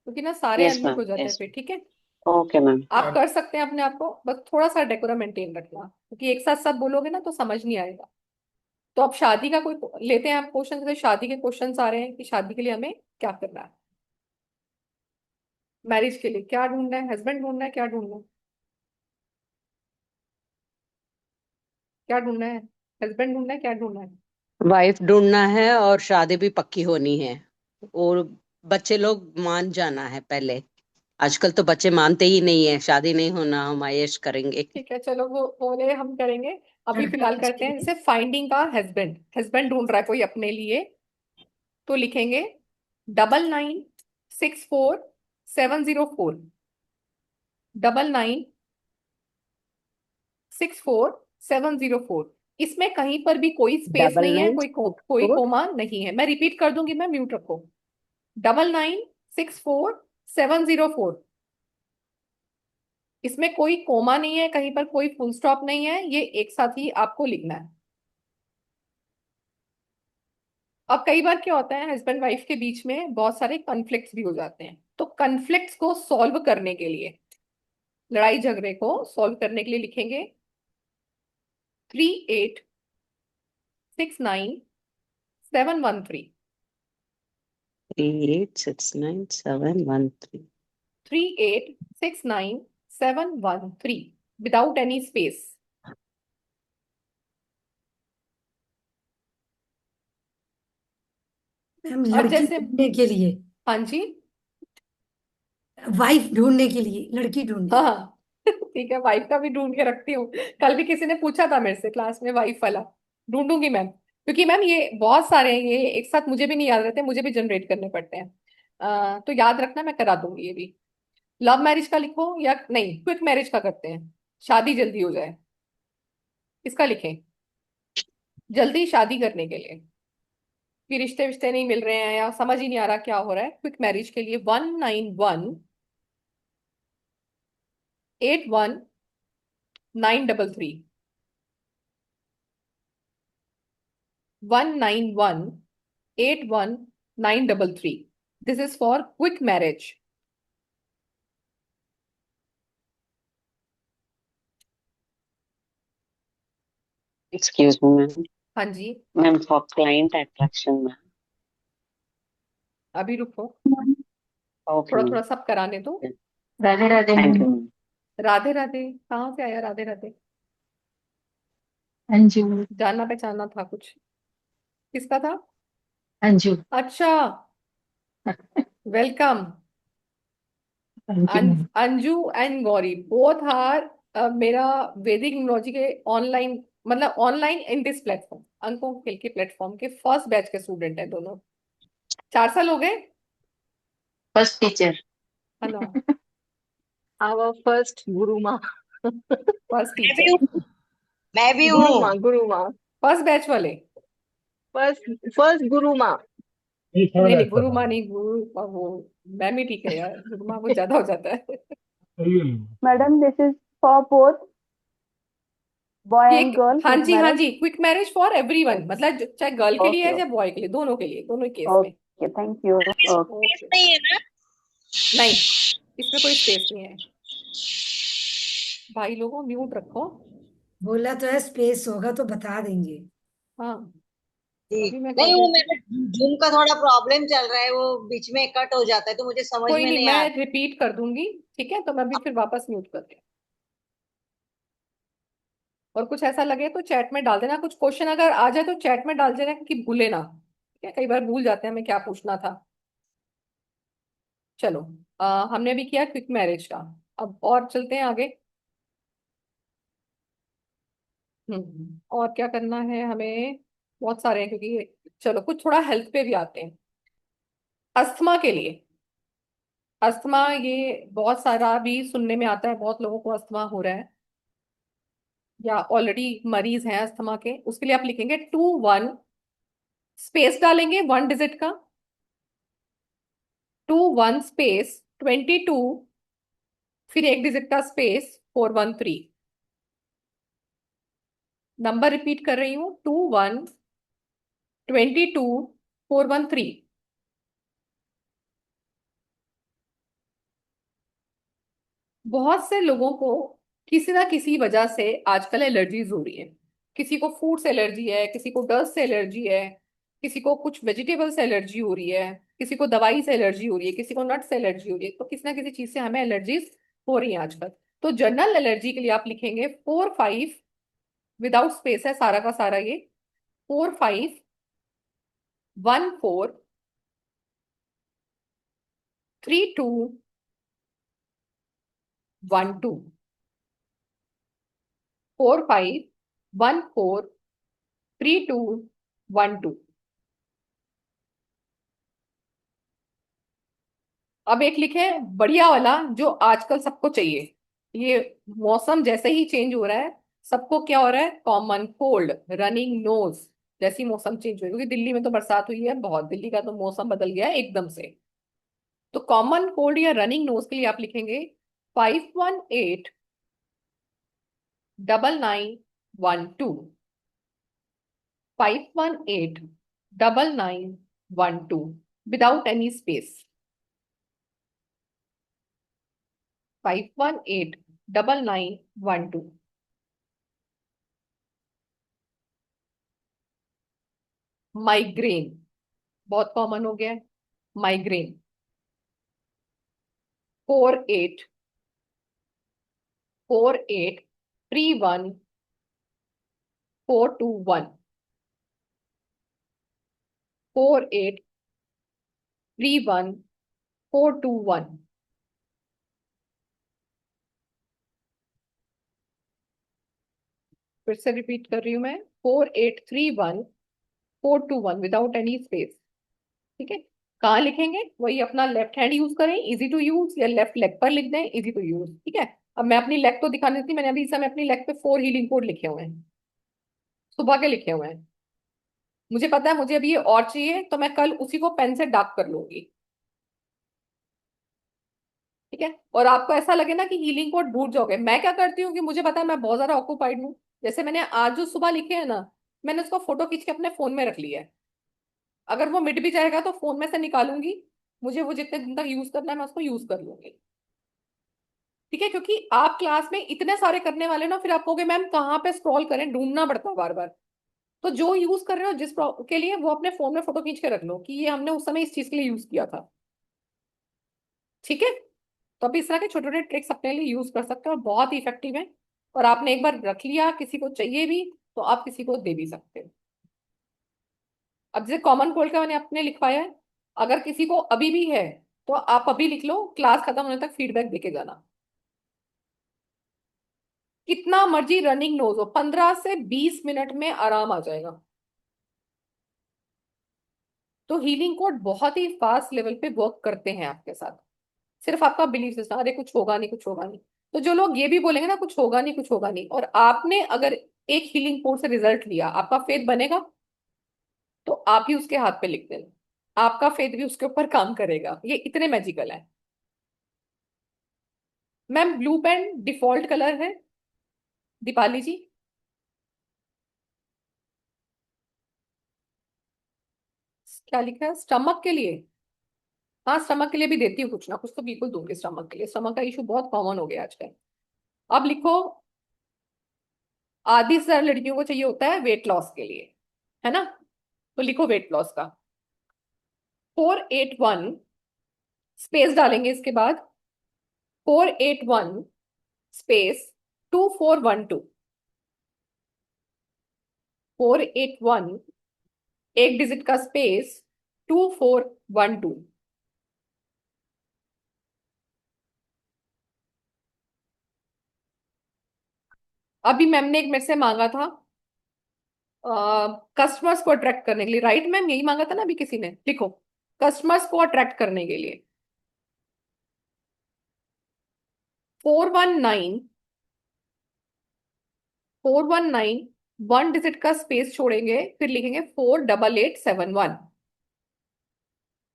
क्योंकि ना सारे यस अनम्यूट मैम, हो जाते हैं यस फिर। ठीक है, ओके मैम। आप कर सकते हैं अपने आप को, बस थोड़ा सा डेकोरम मेंटेन रखना, क्योंकि एक साथ सब बोलोगे ना तो समझ नहीं आएगा। तो अब शादी का कोई लेते हैं आप क्वेश्चन, जैसे शादी के क्वेश्चन आ रहे हैं कि शादी के लिए हमें क्या करना है, मैरिज के लिए क्या ढूंढना है, हस्बैंड ढूंढना है, क्या ढूंढना है, क्या ढूंढना है, हस्बैंड ढूंढना है, क्या ढूंढना है। वाइफ ढूंढना है और शादी भी पक्की होनी है, और बच्चे लोग मान जाना है पहले। आजकल तो बच्चे मानते ही नहीं है, शादी नहीं होना, हम आयश करेंगे। ठीक है चलो, वो बोले हम करेंगे। अभी फिलहाल करते हैं जैसे फाइंडिंग का हस्बैंड, हस्बैंड ढूंढ रहा है कोई अपने लिए, तो लिखेंगे 996470 996470। इसमें कहीं पर भी कोई स्पेस डबल नहीं है, नाइन सिक्स कोई फोर कोमा नहीं है। मैं रिपीट कर दूंगी, मैं म्यूट रखो। 996470। इसमें कोई कोमा नहीं है, कहीं पर कोई फुल स्टॉप नहीं है, ये एक साथ ही आपको लिखना है। अब कई बार क्या होता है, हस्बैंड वाइफ के बीच में बहुत सारे कॉन्फ्लिक्ट्स भी हो जाते हैं, तो कॉन्फ्लिक्ट्स को सॉल्व करने के लिए, लड़ाई झगड़े को सॉल्व करने के लिए लिखेंगे 3869 713। 3869 713। 3869 713 विदाउट एनी स्पेस। मैम अब लड़की जैसे, ढूंढने के लिए, हाँ जी, वाइफ ढूंढने के लिए, लड़की ढूंढने। हाँ ठीक है, वाइफ का भी ढूंढ के रखती हूँ। कल भी किसी ने पूछा था मेरे से क्लास में, वाइफ वाला ढूंढूंगी मैम, क्योंकि मैम ये बहुत सारे हैं, ये एक साथ मुझे भी नहीं याद रहते, मुझे भी जनरेट करने पड़ते हैं। तो याद रखना, मैं करा दूंगी ये भी। लव मैरिज का लिखो या नहीं, क्विक मैरिज का करते हैं, शादी जल्दी हो जाए, इसका लिखें, जल्दी शादी करने के लिए, कि रिश्ते विश्ते नहीं मिल रहे हैं या समझ ही नहीं आ रहा क्या हो रहा है। क्विक मैरिज के लिए 19181933। 19181933। This is for quick marriage. Excuse me ma'am. हाँ जी, ma'am for client attraction ma'am. अभी रुको, ओके थोड़ा मैम। थोड़ा सब कराने दो। Radhe Radhe thank ma'am. You ma'am. Radhe Radhe कहाँ से आया राधे राधे, अंजू। जानना पहचानना था कुछ, किसका था। अंजू। अच्छा, welcome. Thank you ma'am. Anju and Gauri both are मेरा वैदिक न्यूमरोलॉजी के ऑनलाइन, मतलब ऑनलाइन इन दिस प्लेटफॉर्म, अंकों खेल के प्लेटफॉर्म के फर्स्ट बैच के स्टूडेंट हैं दोनों। 4 साल हो गए, फर्स्ट टीचर। है ना, आवर फर्स्ट गुरु माँ। फर्स्ट मैं भी टीचर, हूँ। मैं भी गुरु हूँ। माँ, गुरु माँ। फर्स्ट बैच वाले। फर्स्ट फर्स्ट गुरु माँ। नहीं नहीं, गुरु माँ नहीं, वो मैम ही ठीक है यार, गुरु माँ वो ज्यादा हो जाता है। Madam this is for both boy ये एंड गर्ल हाँ क्विक जी हाँ मैरिज। जी, क्विक मैरिज फॉर एवरीवन, मतलब चाहे गर्ल के लिए ओके है चाहे बॉय के लिए, दोनों के लिए, दोनों केस में। Okay thank you okay. Space okay, नहीं है ना? नहीं इसमें कोई स्पेस नहीं है। भाई लोगों म्यूट रखो। बोला तो है स्पेस होगा तो बता देंगे। हाँ, जी अभी मैं कर नहीं, वो देती हूँ। मेरे जूम का थोड़ा प्रॉब्लम चल रहा है, वो बीच में कट हो जाता है तो मुझे समझ कोई में नहीं, नहीं आ मैं रहा। रिपीट कर दूंगी, ठीक है, तो मैं भी फिर वापस म्यूट कर दूँ। और कुछ ऐसा लगे तो चैट में डाल देना, कुछ क्वेश्चन अगर आ जाए तो चैट में डाल देना, कि भूले ना, ठीक है, कई बार भूल जाते हैं हमें क्या पूछना था। चलो, हमने भी किया क्विक मैरिज का, अब और चलते हैं आगे। और क्या करना है हमें, बहुत सारे हैं, क्योंकि चलो कुछ थोड़ा हेल्थ पे भी आते हैं। अस्थमा के लिए, अस्थमा ये बहुत सारा भी सुनने में आता है, बहुत लोगों को अस्थमा हो रहा है या ऑलरेडी मरीज हैं अस्थमा के, उसके लिए आप लिखेंगे 21, स्पेस डालेंगे 1 डिजिट का, 21 स्पेस 22, फिर 1 डिजिट का स्पेस 413। नंबर रिपीट कर रही हूँ, 21 22 413। बहुत से लोगों को किसी ना किसी वजह से आजकल एलर्जीज हो रही है। किसी को फूड से एलर्जी है, किसी को डस्ट से एलर्जी है, किसी को कुछ वेजिटेबल से एलर्जी हो रही है, किसी को दवाई से एलर्जी हो रही है, किसी को नट से एलर्जी हो रही है। तो किसी ना किसी चीज से हमें एलर्जीज हो रही है आजकल। तो जनरल एलर्जी के लिए आप लिखेंगे 4-5, विदाउट स्पेस है सारा का सारा ये, 4-5-1-4-3-2-1-2। 4-5-1-4-3-2-1-2। अब एक लिखे बढ़िया वाला जो आजकल सबको चाहिए। ये मौसम जैसे ही चेंज हो रहा है, सबको क्या हो रहा है? Common cold, running nose. जैसी मौसम चेंज हुई, क्योंकि दिल्ली में तो बरसात हुई है बहुत, दिल्ली का तो मौसम बदल गया है एकदम से। तो कॉमन कोल्ड या रनिंग नोज के लिए आप लिखेंगे 518-9912। 518-9912 विदाउट एनी स्पेस। 518-9912। माइग्रेन बहुत कॉमन हो गया है। माइग्रेन 48-48-31-421। 48-31-421। फिर से रिपीट कर रही हूं मैं, 48-31-421 विदाउट एनी स्पेस। ठीक है। कहाँ लिखेंगे? वही अपना लेफ्ट हैंड यूज करें, इजी टू यूज, या लेफ्ट लेग पर लिख दें, इजी टू यूज। ठीक है। अब मैं अपनी लेग तो दिखाने देती, मैंने अभी इस समय अपनी लेग पे 4 हीलिंग कोड लिखे हुए हैं, सुबह के लिखे हुए हैं। मुझे पता है मुझे अभी ये और चाहिए, तो मैं कल उसी को पेन से डार्क कर लूंगी। ठीक है। और आपको ऐसा लगे ना कि हीलिंग कोड भूल जाओगे, मैं क्या करती हूँ कि मुझे पता है मैं बहुत ज्यादा ऑक्यूपाइड हूँ। जैसे मैंने आज जो सुबह लिखे हैं ना, मैंने उसका फोटो खींच के अपने फोन में रख लिया है। अगर वो मिट भी जाएगा तो फोन में से निकालूंगी, मुझे वो जितने दिन तक यूज करना है मैं उसको यूज कर लूंगी। ठीक है। क्योंकि आप क्लास में इतने सारे करने वाले ना, फिर आप कहोगे मैम कहाँ पे स्क्रॉल करें, ढूंढना पड़ता है बार बार। तो जो यूज कर रहे हो जिस के लिए, वो अपने फोन में फोटो खींच के रख लो कि ये हमने उस समय इस चीज के लिए यूज किया था। ठीक है। तो आप इस तरह के छोटे छोटे ट्रिक्स अपने लिए यूज कर सकते हो और बहुत ही इफेक्टिव है। और आपने एक बार रख लिया, किसी को चाहिए भी तो आप किसी को दे भी सकते हो। अब जैसे कॉमन कोल्ड का मैंने अपने लिखवाया है, अगर किसी को अभी भी है तो आप अभी लिख लो, क्लास खत्म होने तक फीडबैक देके जाना। कितना मर्जी रनिंग नोज हो, 15 से 20 मिनट में आराम आ जाएगा। तो हीलिंग कोड बहुत ही फास्ट लेवल पे वर्क करते हैं आपके साथ। सिर्फ आपका बिलीफ सिस्टम, अरे कुछ होगा नहीं, कुछ होगा नहीं। तो जो लोग ये भी बोलेंगे ना कुछ होगा नहीं, कुछ होगा नहीं, और आपने अगर एक हीलिंग कोड से रिजल्ट लिया, आपका फेथ बनेगा, तो आप ही उसके हाथ पे लिख देना, आपका फेथ भी उसके ऊपर काम करेगा। ये इतने मैजिकल है। Ma'am blue pen default colour है, दीपाली जी। क्या लिखा है स्टमक के लिए? हाँ, स्टमक के लिए भी देती हूँ, कुछ ना कुछ तो बिल्कुल दूंगी स्टमक के लिए। स्टमक का इशू बहुत कॉमन हो गया आजकल। अब लिखो, आधी से ज्यादा लड़कियों को चाहिए होता है वेट लॉस के लिए, है ना? तो लिखो वेट लॉस का 481, स्पेस डालेंगे इसके बाद, 481 स्पेस 2412। 481, एक डिजिट का स्पेस, 2412। अभी मैम ने एक मेरे से मांगा था कस्टमर्स को अट्रैक्ट करने के लिए, राइट मैम? यही मांगा था ना अभी किसी ने। लिखो कस्टमर्स को अट्रैक्ट करने के लिए 419, 419, 1 डिजिट का स्पेस छोड़ेंगे, फिर लिखेंगे 48871।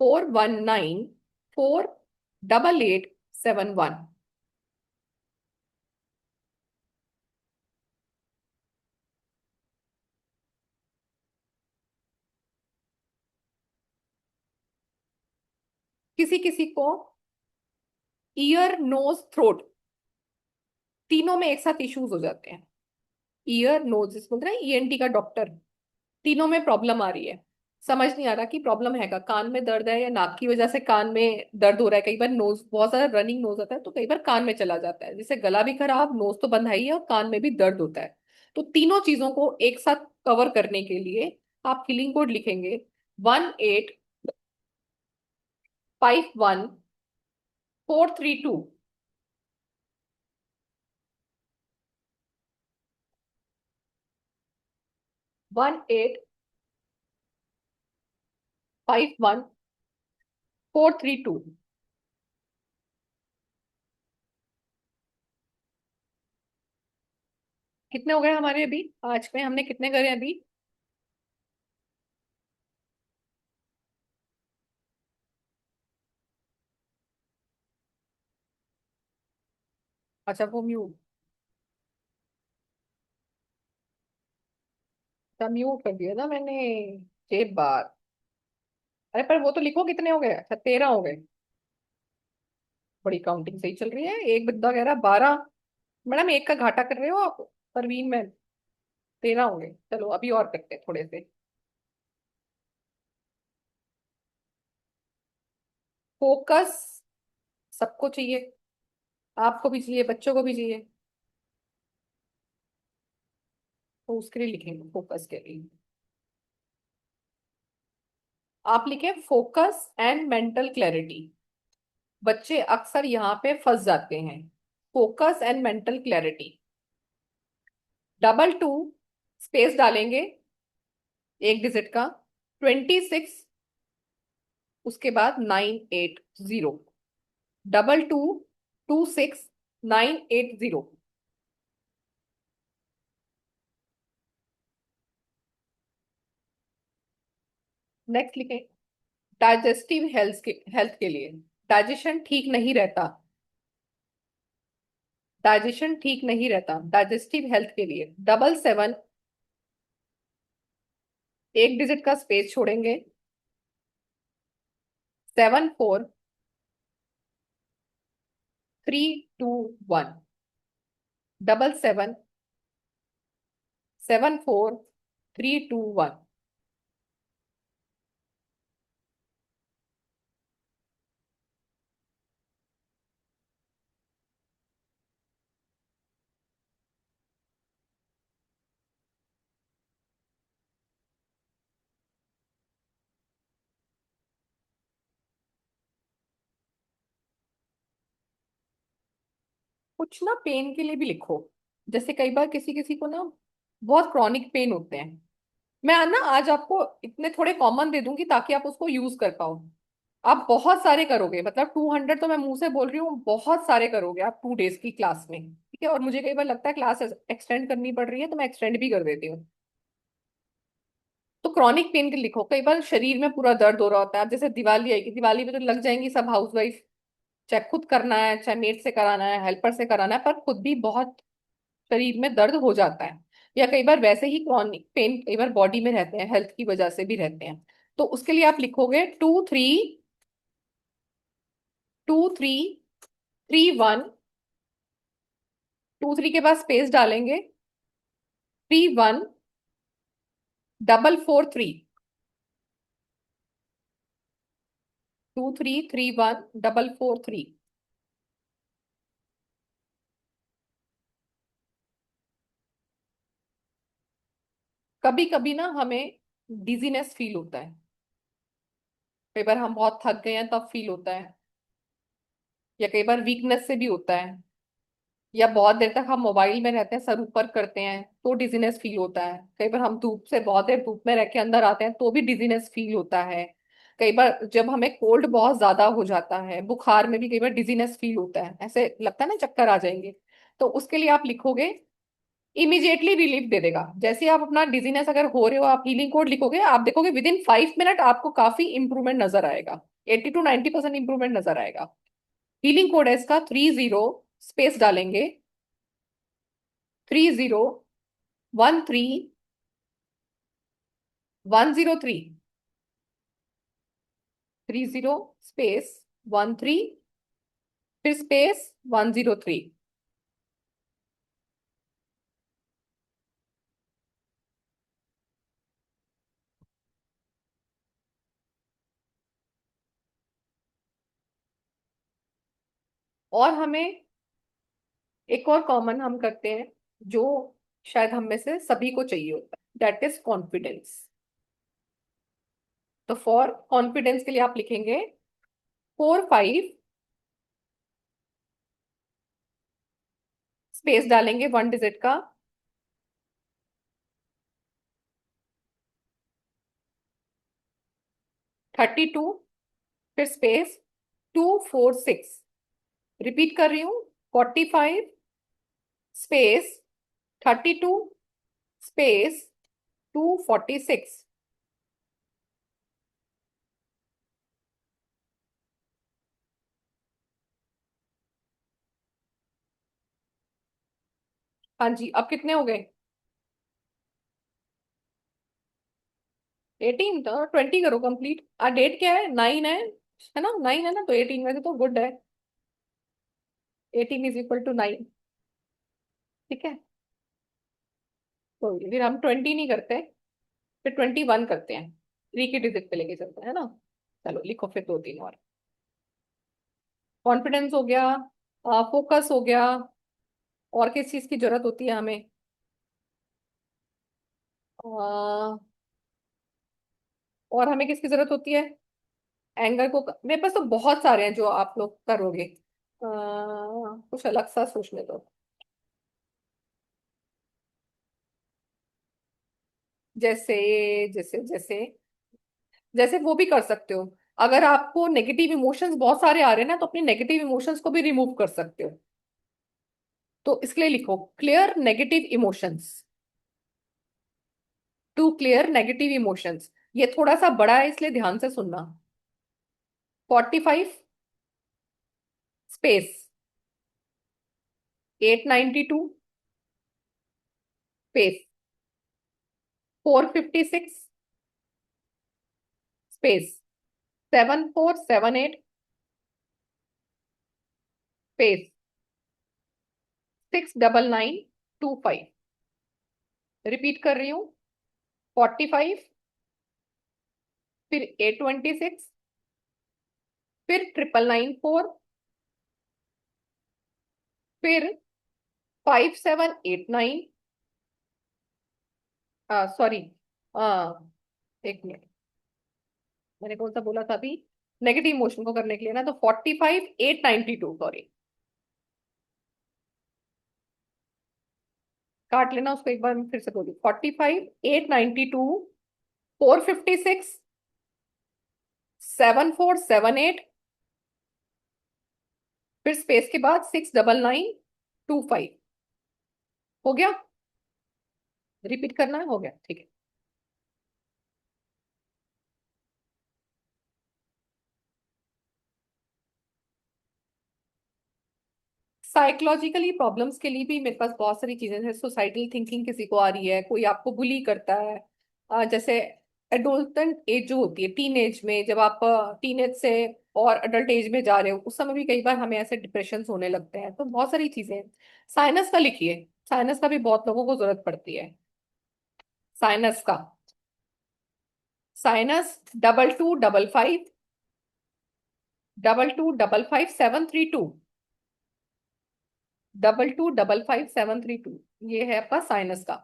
419-48871। किसी किसी को ईयर, नोज, थ्रोट, तीनों में एक साथ इश्यूज हो जाते हैं। ईयर, नोज, बोल रहे हैं ईएनटी का डॉक्टर, तीनों में प्रॉब्लम आ रही है। समझ नहीं आ रहा कि प्रॉब्लम है का, कान में दर्द है या नाक की वजह से कान में दर्द हो रहा है। कई बार नोज बहुत सारा रनिंग नोज आता है तो कई बार कान में चला जाता है, जैसे गला भी खराब, नोज तो बंद ही है और कान में भी दर्द होता है। तो तीनों चीजों को एक साथ कवर करने के लिए आप हीलिंग कोड लिखेंगे 1851432। 1851432। कितने हो गए हमारे अभी आज में, हमने कितने करे अभी? अच्छा वो म्यूट, म्यूट कर दिया ना मैंने 6 बार। अरे पर वो तो लिखो कितने हो गए। अच्छा 13 हो गए। बड़ी काउंटिंग सही चल रही है। एक बद्दा कह रहा 12। मैडम एक का घाटा कर रहे हो आप, परवीन मैम। 13 हो गए। चलो अभी और करते हैं थोड़े से। फोकस सबको चाहिए, आपको भी चाहिए, बच्चों को भी चाहिए, तो उसके लिए लिखेंगे फोकस के लिए। आप लिखे फोकस एंड मेंटल क्लैरिटी। बच्चे अक्सर यहाँ पे फंस जाते हैं। Focus and mental clarity, 22 space डालेंगे, एक डिजिट का, 26, उसके बाद 980, 2226 980। नेक्स्ट लिखें डाइजेस्टिव हेल्थ के लिए। डाइजेशन ठीक नहीं रहता, डाइजेशन ठीक नहीं रहता, डाइजेस्टिव हेल्थ के लिए 77, एक डिजिट का स्पेस छोड़ेंगे, 74321, 77 74321। कुछ ना पेन के लिए भी लिखो, जैसे कई बार किसी किसी को ना बहुत क्रॉनिक पेन होते हैं। मैं ना आज आपको इतने थोड़े कॉमन दे दूंगी ताकि आप उसको यूज कर पाओ। आप बहुत सारे करोगे, मतलब 200 तो मैं मुंह से बोल रही हूँ, बहुत सारे करोगे आप 2 डेज की क्लास में, ठीक है। और मुझे कई बार लगता है क्लास एक्सटेंड करनी पड़ रही है तो मैं एक्सटेंड भी कर देती हूँ। तो क्रॉनिक पेन के लिखो। कई बार शरीर में पूरा दर्द हो रहा होता है, अब जैसे दिवाली आएगी, दिवाली में तो लग जाएंगी सब हाउसवाइफ, चाहे खुद करना है, चाहे मेड से कराना है, हेल्पर से कराना है, पर खुद भी बहुत शरीर में दर्द हो जाता है। या कई बार वैसे ही क्रॉनिक पेन कई बार बॉडी में रहते हैं, हेल्थ की वजह से भी रहते हैं। तो उसके लिए आप लिखोगे 2331, 23 के बाद स्पेस डालेंगे, 31443, 2331 443। कभी कभी ना हमें डिजीनेस फील होता है, कई बार हम बहुत थक गए हैं तब फील होता है, या कई बार वीकनेस से भी होता है, या बहुत देर तक हम मोबाइल में रहते हैं, सर ऊपर करते हैं तो डिजीनेस फील होता है। कई बार हम धूप से बहुत देर धूप में रह के अंदर आते हैं तो भी डिजीनेस फील होता है। कई बार जब हमें कोल्ड बहुत ज्यादा हो जाता है, बुखार में भी कई बार डिजीनेस फील होता है, ऐसे लगता है ना चक्कर आ जाएंगे। तो उसके लिए आप लिखोगे इमीडिएटली रिलीफ दे देगा। जैसे आप अपना डिजीनेस अगर हो रहे हो, आप हीलिंग कोड लिखोगे, आप देखोगे विदिन 5 मिनट आपको काफी इंप्रूवमेंट नजर आएगा, 80 to 90% इंप्रूवमेंट नजर आएगा। हीलिंग कोड है इसका 30, स्पेस डालेंगे, 3013 103, 30 स्पेस 13, फिर स्पेस 103। और हमें एक और कॉमन हम करते हैं जो शायद हम में से सभी को चाहिए होता है, दैट इज कॉन्फिडेंस। तो फॉर कॉन्फिडेंस के लिए आप लिखेंगे 4 5 स्पेस डालेंगे 1 डिजिट का, 32, फिर स्पेस 2 4 6। रिपीट कर रही हूं, 45 स्पेस 32 स्पेस 246। हाँ जी, अब कितने हो गए? 18, तो 20 करो कंप्लीट। डेट क्या है? 9 है ना? 9 है ना, तो 18 में से तो गुड है। 18 इज इक्वल टू 9। ठीक है, तो फिर हम 20 नहीं करते, फिर 21 करते हैं, 3 की डिजिट पे लेके चलते हैं ना। चलो लिखो फिर 2 3 और। कॉन्फिडेंस हो गया, फोकस हो गया, और किस चीज की जरूरत होती है हमें? अ, और हमें किसकी जरूरत होती है? एंगर को मेरे पास तो बहुत सारे हैं जो आप लोग करोगे। कुछ अलग सा सोचने दो। जैसे जैसे जैसे जैसे वो भी कर सकते हो। अगर आपको नेगेटिव इमोशंस बहुत सारे आ रहे हैं ना, तो अपने नेगेटिव इमोशंस को भी रिमूव कर सकते हो। तो इसके लिए लिखो clear negative emotions, to clear negative emotions. ये थोड़ा सा बड़ा है इसलिए ध्यान से सुनना। 45 space 892 space 456 space 7478 space 69925। Repeat कर रही हूं, 45, फिर 826, फिर 9994, फिर 5789। सॉरी, एक मिनट, मैंने कौन सा बोला था अभी? नेगेटिव इमोशन को करने के लिए ना, तो 45 892, सॉरी, काट लेना उसको, एक बार मैं फिर से बोलूँ, 45 892, 456 7478, फिर स्पेस के बाद 69925। हो गया? रिपीट करना है? हो गया, ठीक है। साइकोलॉजिकली प्रॉब्लम्स के लिए भी मेरे पास बहुत सारी चीजें हैं। सोसाइटल थिंकिंग किसी को आ रही है, कोई आपको बुली करता है, जैसे एडोलसेंट एज जो होती है, टीन एज में, जब आप टीन एज से और अडल्ट एज में जा रहे हो, उस समय भी कई बार हमें ऐसे डिप्रेशन होने लगते हैं। तो बहुत सारी चीजें हैं। साइनस का लिखिए, साइनस का भी बहुत लोगों को जरूरत पड़ती है। साइनस का, साइनस 2255 2255 732, 2255 732, ये है आपका साइनस का।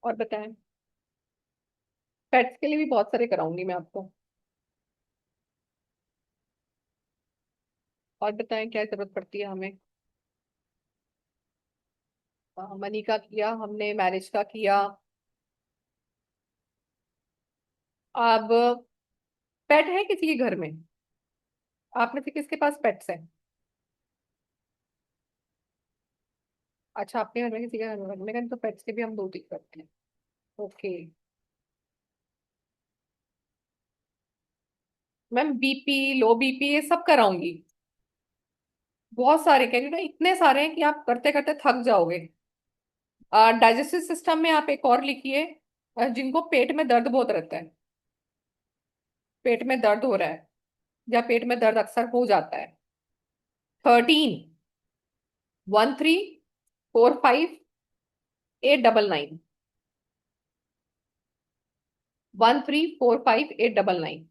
और बताएं, पेट्स के लिए भी बहुत सारे कराऊंगी मैं आपको। और बताएं क्या जरूरत पड़ती है हमें? मनी का किया हमने, मैरिज का किया। अब पेट है किसी के घर में? आप में से किसके पास पेट्स है? अच्छा, आपके घर में किसी के घर में तो पेट्स के भी हम 2 3 करते हैं। ओके, मैम बीपी, लो बीपी, ये सब कराऊंगी। बहुत सारे कह रही हूँ ना, इतने सारे हैं कि आप करते करते थक जाओगे। डाइजेस्टिव सिस्टम में आप एक और लिखिए, जिनको पेट में दर्द बहुत रहता है, पेट में दर्द हो रहा है या पेट में दर्द अक्सर हो जाता है। 13, 1345 899, 1345 899।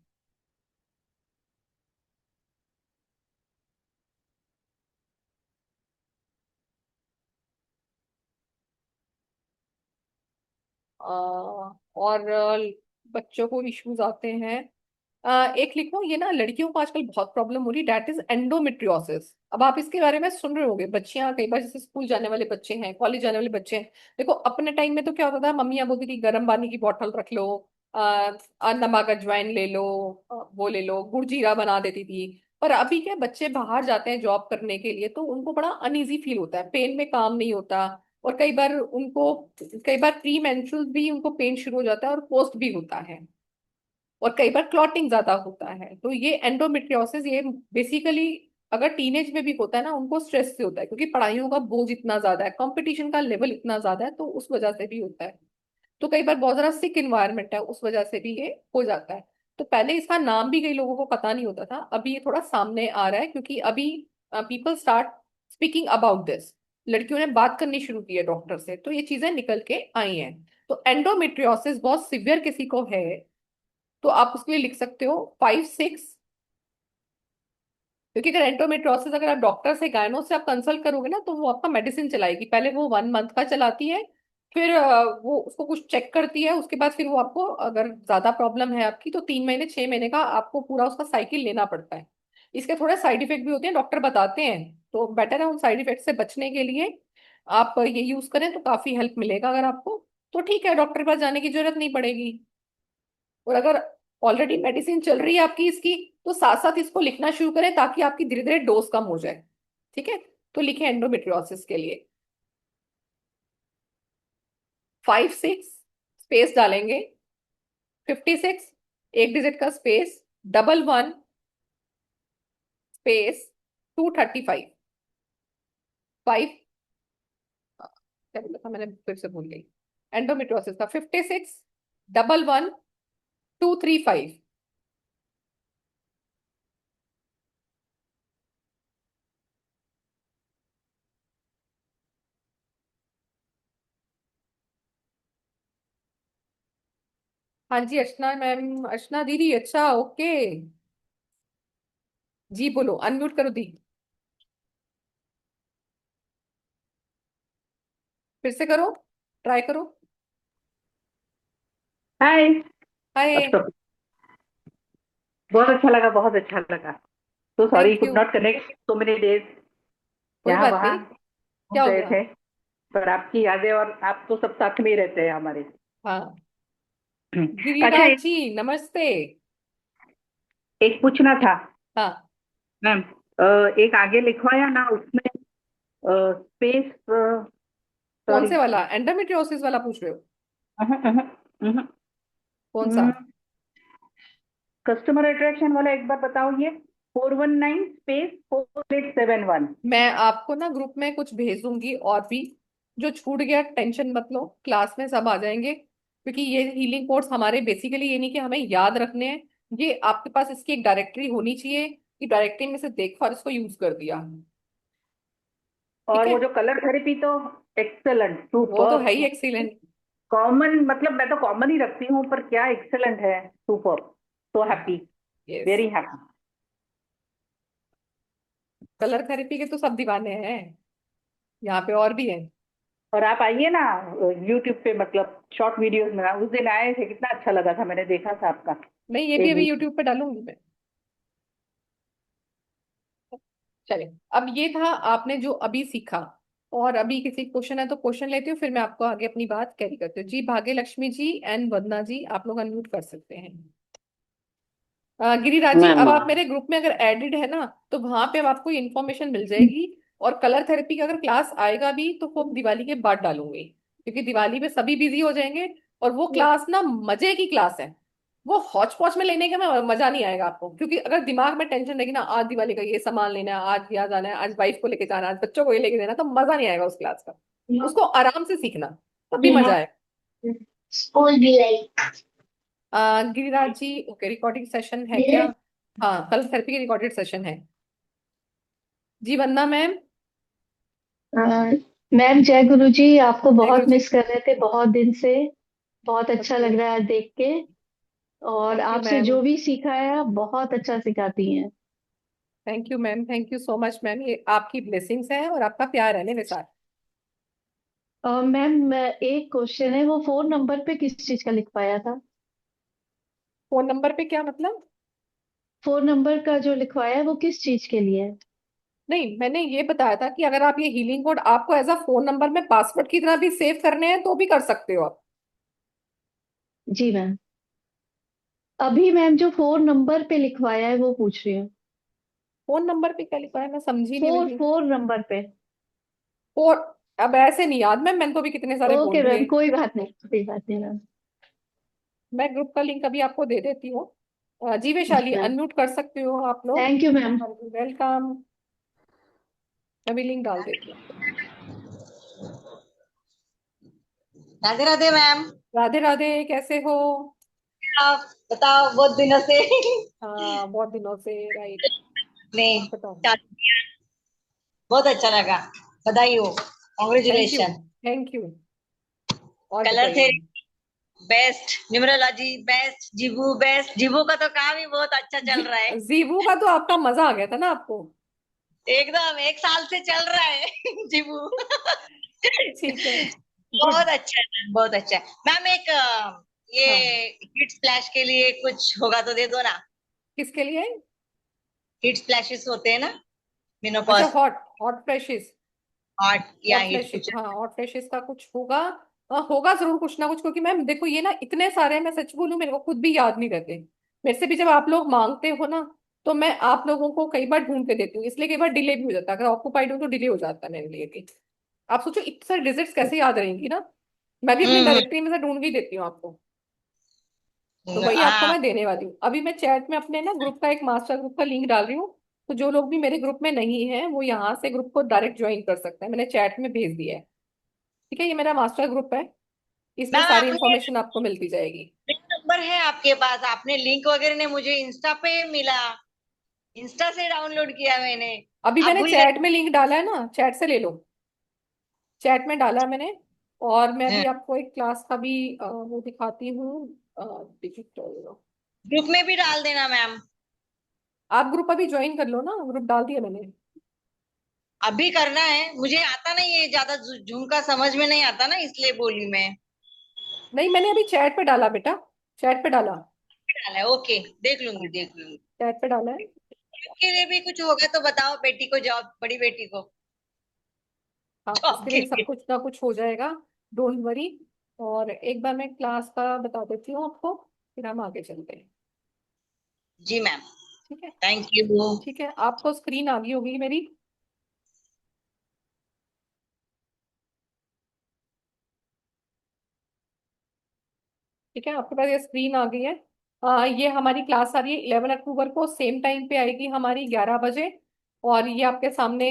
और बच्चों को इश्यूज आते हैं। एक लिखो, ये ना लड़कियों को आजकल बहुत प्रॉब्लम हो रही है, डेट इज एंडोमेट्रियोसिस। अब आप इसके बारे में सुन रहे होगे, बच्चियां कई बार, जैसे स्कूल जाने वाले बच्चे हैं, कॉलेज जाने वाले बच्चे हैं। देखो अपने टाइम में तो क्या होता था, मम्मियां बोलती थी गर्म पानी की बोतल रख लो, नमक अजवाइन ले लो, वो ले लो, गुड़ जीरा बना देती थी। पर अभी क्या, बच्चे बाहर जाते हैं जॉब करने के लिए, तो उनको बड़ा अनईजी फील होता है, पेन में काम नहीं होता। और कई बार प्री मेंस्ट्रुअल भी उनको पेन शुरू हो जाता है, और पोस्ट भी होता है, और कई बार क्लॉटिंग ज्यादा होता है। तो ये एंडोमेट्रियोसिस, ये बेसिकली अगर टीनेज में भी होता है ना, उनको स्ट्रेस से होता है, क्योंकि पढ़ाइयों का बोझ इतना ज्यादा है, कंपटीशन का लेवल इतना ज्यादा है, तो उस वजह से भी होता है। तो कई बार बहुत ज्यादा सिक इन्वायरमेंट है, उस वजह से भी ये हो जाता है। तो पहले इसका नाम भी कई लोगों को पता नहीं होता था, अभी ये थोड़ा सामने आ रहा है, क्योंकि अभी people start speaking about this. लड़कियों ने बात करनी शुरू की है डॉक्टर से, तो ये चीजें निकल के आई हैं। तो एंडोमेट्रियोसिस बहुत सिवियर किसी को है, तो आप उसके लिए लिख सकते हो 5 6। क्योंकि अगर एंडोमेट्रियोसिस, अगर आप डॉक्टर से, गायनो से आप कंसल्ट करोगे ना, तो वो आपका मेडिसिन चलाएगी। पहले वो 1 मंथ का चलाती है, फिर वो उसको कुछ चेक करती है, उसके बाद फिर वो आपको, अगर ज्यादा प्रॉब्लम है आपकी, तो 3 महीने 6 महीने का आपको पूरा उसका साइकिल लेना पड़ता है। इसके थोड़े साइड इफेक्ट भी होते हैं, डॉक्टर बताते हैं, तो बेटर है उन साइड इफेक्ट से बचने के लिए आप ये यूज करें, तो काफी हेल्प मिलेगा अगर आपको। तो ठीक है, डॉक्टर के पास जाने की जरूरत नहीं पड़ेगी। और अगर ऑलरेडी मेडिसिन चल रही है आपकी इसकी, तो साथ साथ इसको लिखना शुरू करें, ताकि आपकी धीरे धीरे डोज कम हो जाए। ठीक है, तो लिखे एंडोमेट्रियोसिस के लिए 5 6, स्पेस डालेंगे, 56, एक डिजिट का स्पेस, 11, स्पेस, 235, 5, क्या बोला था मैंने, फिर से भूल गई। एंडोमेट्रियोसिस का 56, 11, 235। हाँ जी अर्चना मैम, अर्चना दीदी, अच्छा ओके। जी बोलो, अनम्यूट करो दी, फिर से करो, ट्राई करो। हाय। हाय। अच्छा, बहुत अच्छा लगा, बहुत अच्छा लगा। तो sorry, thank could you. Not connect so many days, कोई यहाँ बात वहाँ नहीं, घूम क्या हो रहे गया। थे। पर आपकी यादें, और आप तो सब साथ में ही रहते हैं हमारे। हाँ, अच्छा, गिरिराज जी नमस्ते। एक पूछना था हाँ, मैम। एक आगे लिखवाया ना, उसमें स्पेस, कौन सॉरी। से वाला, एंडोमेट्रियोसिस वाला पूछ रहे हो? कौन सा? कस्टमर अट्रैक्शन वाला एक बार बताओ, ये 419 स्पेस 4871। मैं आपको ना ग्रुप में कुछ भेजूंगी, और भी जो छूट गया टेंशन मत लो, क्लास में सब आ जाएंगे। क्योंकि ये हीलिंग कोर्स हमारे बेसिकली ये नहीं कि हमें याद रखने हैं, ये आपके पास इसकी एक डायरेक्टरी होनी चाहिए, कि डायरेक्टरी में से देखा और इसको यूज कर दिया। ठीक और है, वो जो कलर थेरेपी तो एक्सेलेंट, वो तो है सुपर। ही एक्सीलेंट। कॉमन, मतलब मैं तो कॉमन ही रखती हूँ, पर क्या एक्सेलेंट है, super. So happy, yes, very happy. Colour therapy के तो सब दीवाने हैं, यहाँ पे और भी हैं। और आप आइए ना यूट्यूब पे, मतलब शॉर्ट वीडियोस में। उस दिन आए थे, कितना अच्छा लगा था, मैंने देखा था आपका मैं ये भी एक अभी वीडियो। यूट्यूब पे डालूंगी मैं। चलिए, अब ये था आपने जो अभी सीखा। और अभी किसी क्वेश्चन है तो क्वेश्चन लेती हूँ, फिर मैं आपको आगे अपनी बात कैरी करती हूँ। जी भाग्य लक्ष्मी जी एंड वंदना जी, आप लोग अनम्यूट कर सकते हैं। गिरिराज जी, अब मैम आप मेरे ग्रुप में अगर एडेड है ना, तो वहां पे अब आपको इन्फॉर्मेशन मिल जाएगी। और कलर थेरेपी का अगर क्लास आएगा भी, तो वो दिवाली के बाद डालूंगी, क्योंकि दिवाली पे सभी बिजी हो जाएंगे। और वो क्लास ना मजे की क्लास है, वो हौच पौच में लेने का में मजा नहीं आएगा आपको, क्योंकि अगर दिमाग में टेंशन रहेगी ना, आज दिवाली का ये सामान लेना है, आज यहाँ जाना है, आज वाइफ को लेके जाना है, आज बच्चों को ये लेके देना है, तो मजा नहीं आएगा उस क्लास का। उसको आराम से सीखना, तभी मजा आए। स्कूल भी like Giriraj ji, okay, recording session है क्या? हाँ, कल थेरेपी की रिकॉर्डेड सेशन है जी। वंदना मैम। मैम जय गुरु जी, आपको जय बहुत गुरु जी। मिस कर रहे थे बहुत दिन से। बहुत अच्छा ओके, लग रहा है देख के। और थैंक यू आपसे मैम। जो भी सीखा है आप बहुत अच्छा सिखाती हैं। Thank you ma'am, thank you so much ma'am, ये आपकी ब्लेसिंग्स है और आपका प्यार है मेरे साथ। मैम एक क्वेश्चन है, वो फोन नंबर पे किस चीज का लिखवाया था? फोन नंबर पे क्या मतलब? फोन नंबर का जो लिखवाया है वो किस चीज के लिए है? नहीं, मैंने ये बताया था कि अगर आप ये हीलिंग कोड आपको एज अ फोन नंबर में पासवर्ड की तरह भी सेव करने हैं तो भी कर सकते हो आप। जी मैम। अभी मैम जो फोन नंबर पे लिखवाया है वो पूछ रही हूँ। फोन नंबर पे क्या लिखा है, मैं समझी नहीं फोर बिल्कुल। फोन नंबर पे। और अब ऐसे नहीं याद मैम, मैंने तो भी कितने सारे बोल ओके दिए। मैम, कोई बात नहीं, कोई बात नहीं मैम। मैं ग्रुप का लिंक अभी आपको दे देती हूँ। जी जी वैशाली, मैम। अनम्यूट कर सकते हो आप लोग। Thank you ma'am. वेलकम। मैं भी लिंक डाल देती हूँ। राधे राधे मैम। राधे राधे, कैसे हो? आप बताओ, बहुत दिनों से हाँ, बहुत दिनों से, राइट। नहीं, आप बताओ। बहुत अच्छा लगा। बधाई हो, thank you. Congratulation. Thank you. और कलर बताइए। थेरेपी बेस्ट, न्यूमरोलॉजी बेस्ट, जीवू बेस्ट। जीवू का तो काम ही बहुत अच्छा चल रहा है। जीवू का तो आपका मजा आ गया था ना आपको। एकदम 1 साल से चल रहा है जीवू ठीक है। बहुत गुड। अच्छा है मैम, बहुत अच्छा है मैम। एक ये हाँ, हिट स्प्लैश के लिए कुछ होगा तो दे दो ना। किसके लिए? हिट स्प्लैशेस होते हैं ना, अच्छा, menopause, hot hot flashes. Hot या हॉट हिट फ्लैशेस, कुछ। हाँ, हॉट फ्लैशेस का कुछ होगा। होगा जरूर कुछ ना कुछ, क्योंकि मैम देखो ये ना इतने सारे हैं, मैं सच बोलूं मेरे को खुद भी याद नहीं रहते। मेरे से भी जब आप लोग मांगते हो ना, तो मैं आप लोगों को कई बार ढूंढ के देती हूँ, इसलिए कई बार डिले भी हो जाता है। अगर ऑक्यूपाइड हूँ तो डिले हो जाता है मेरे लिए भी। आप सोचो इतने सारे डिजिट्स कैसे याद रहेंगी ना। मैं भी अपनी हम्म। डायरेक्टरी में से ढूंढ के ही देती हूँ आपको। तो वही आपको हाँ। मैं देने वाली हूँ। अभी मैं चैट में अपने ना ग्रुप का, एक मास्टर ग्रुप का लिंक डाल रही हूँ। तो जो लोग भी मेरे ग्रुप में नहीं है वो यहाँ से ग्रुप को डायरेक्ट ज्वाइन कर सकते हैं, मैंने चैट में भेज दिया है। ठीक है, ये मेरा मास्टर ग्रुप है, इसमें मैम सारी आपने इंफॉर्मेशन आपको मिलती जाएगी। नंबर है आपके पास? आपने लिंक वगैरह ने मुझे इंस्टा पे मिला, इंस्टा से डाउनलोड किया मैंने। अभी आप मैंने भूल चैट गए? में लिंक डाला है ना, चैट से ले लो। चैट में डाला है मैंने। और मैं हाँ, भी आपको एक क्लास का भी वो दिखाती हूँ, डिजिटल। ग्रुप में भी डाल देना मैम। आप ग्रुप अभी ज्वाइन कर लो ना, ग्रुप डाल दिया मैंने। अभी करना है, मुझे आता नहीं है ज्यादा, जूम का समझ में नहीं आता ना, इसलिए बोली मैं। नहीं, मैंने अभी चैट पे डाला बेटा, चैट पे डाला। डाला है, ओके, देख लूंगी हाँ, देख लूंगी। चैट पे डाला है। के लिए भी कुछ होगा तो बताओ, बेटी को जॉब, बड़ी बेटी को हाँ, जॉब उसके के लिए सब लिए। कुछ ना कुछ हो जाएगा। Don't worry. और एक बार मैं क्लास का बता देती हूँ आपको, फिर हम आगे चलते हैं। जी मैम, ठीक है। Thank you. ठीक है, आपको स्क्रीन आ गई होगी मेरी। ठीक है, आपके पास ये स्क्रीन आ गई है। ये हमारी क्लास आ रही है 11 अक्टूबर को, सेम टाइम पे आएगी हमारी 11 बजे। और ये आपके सामने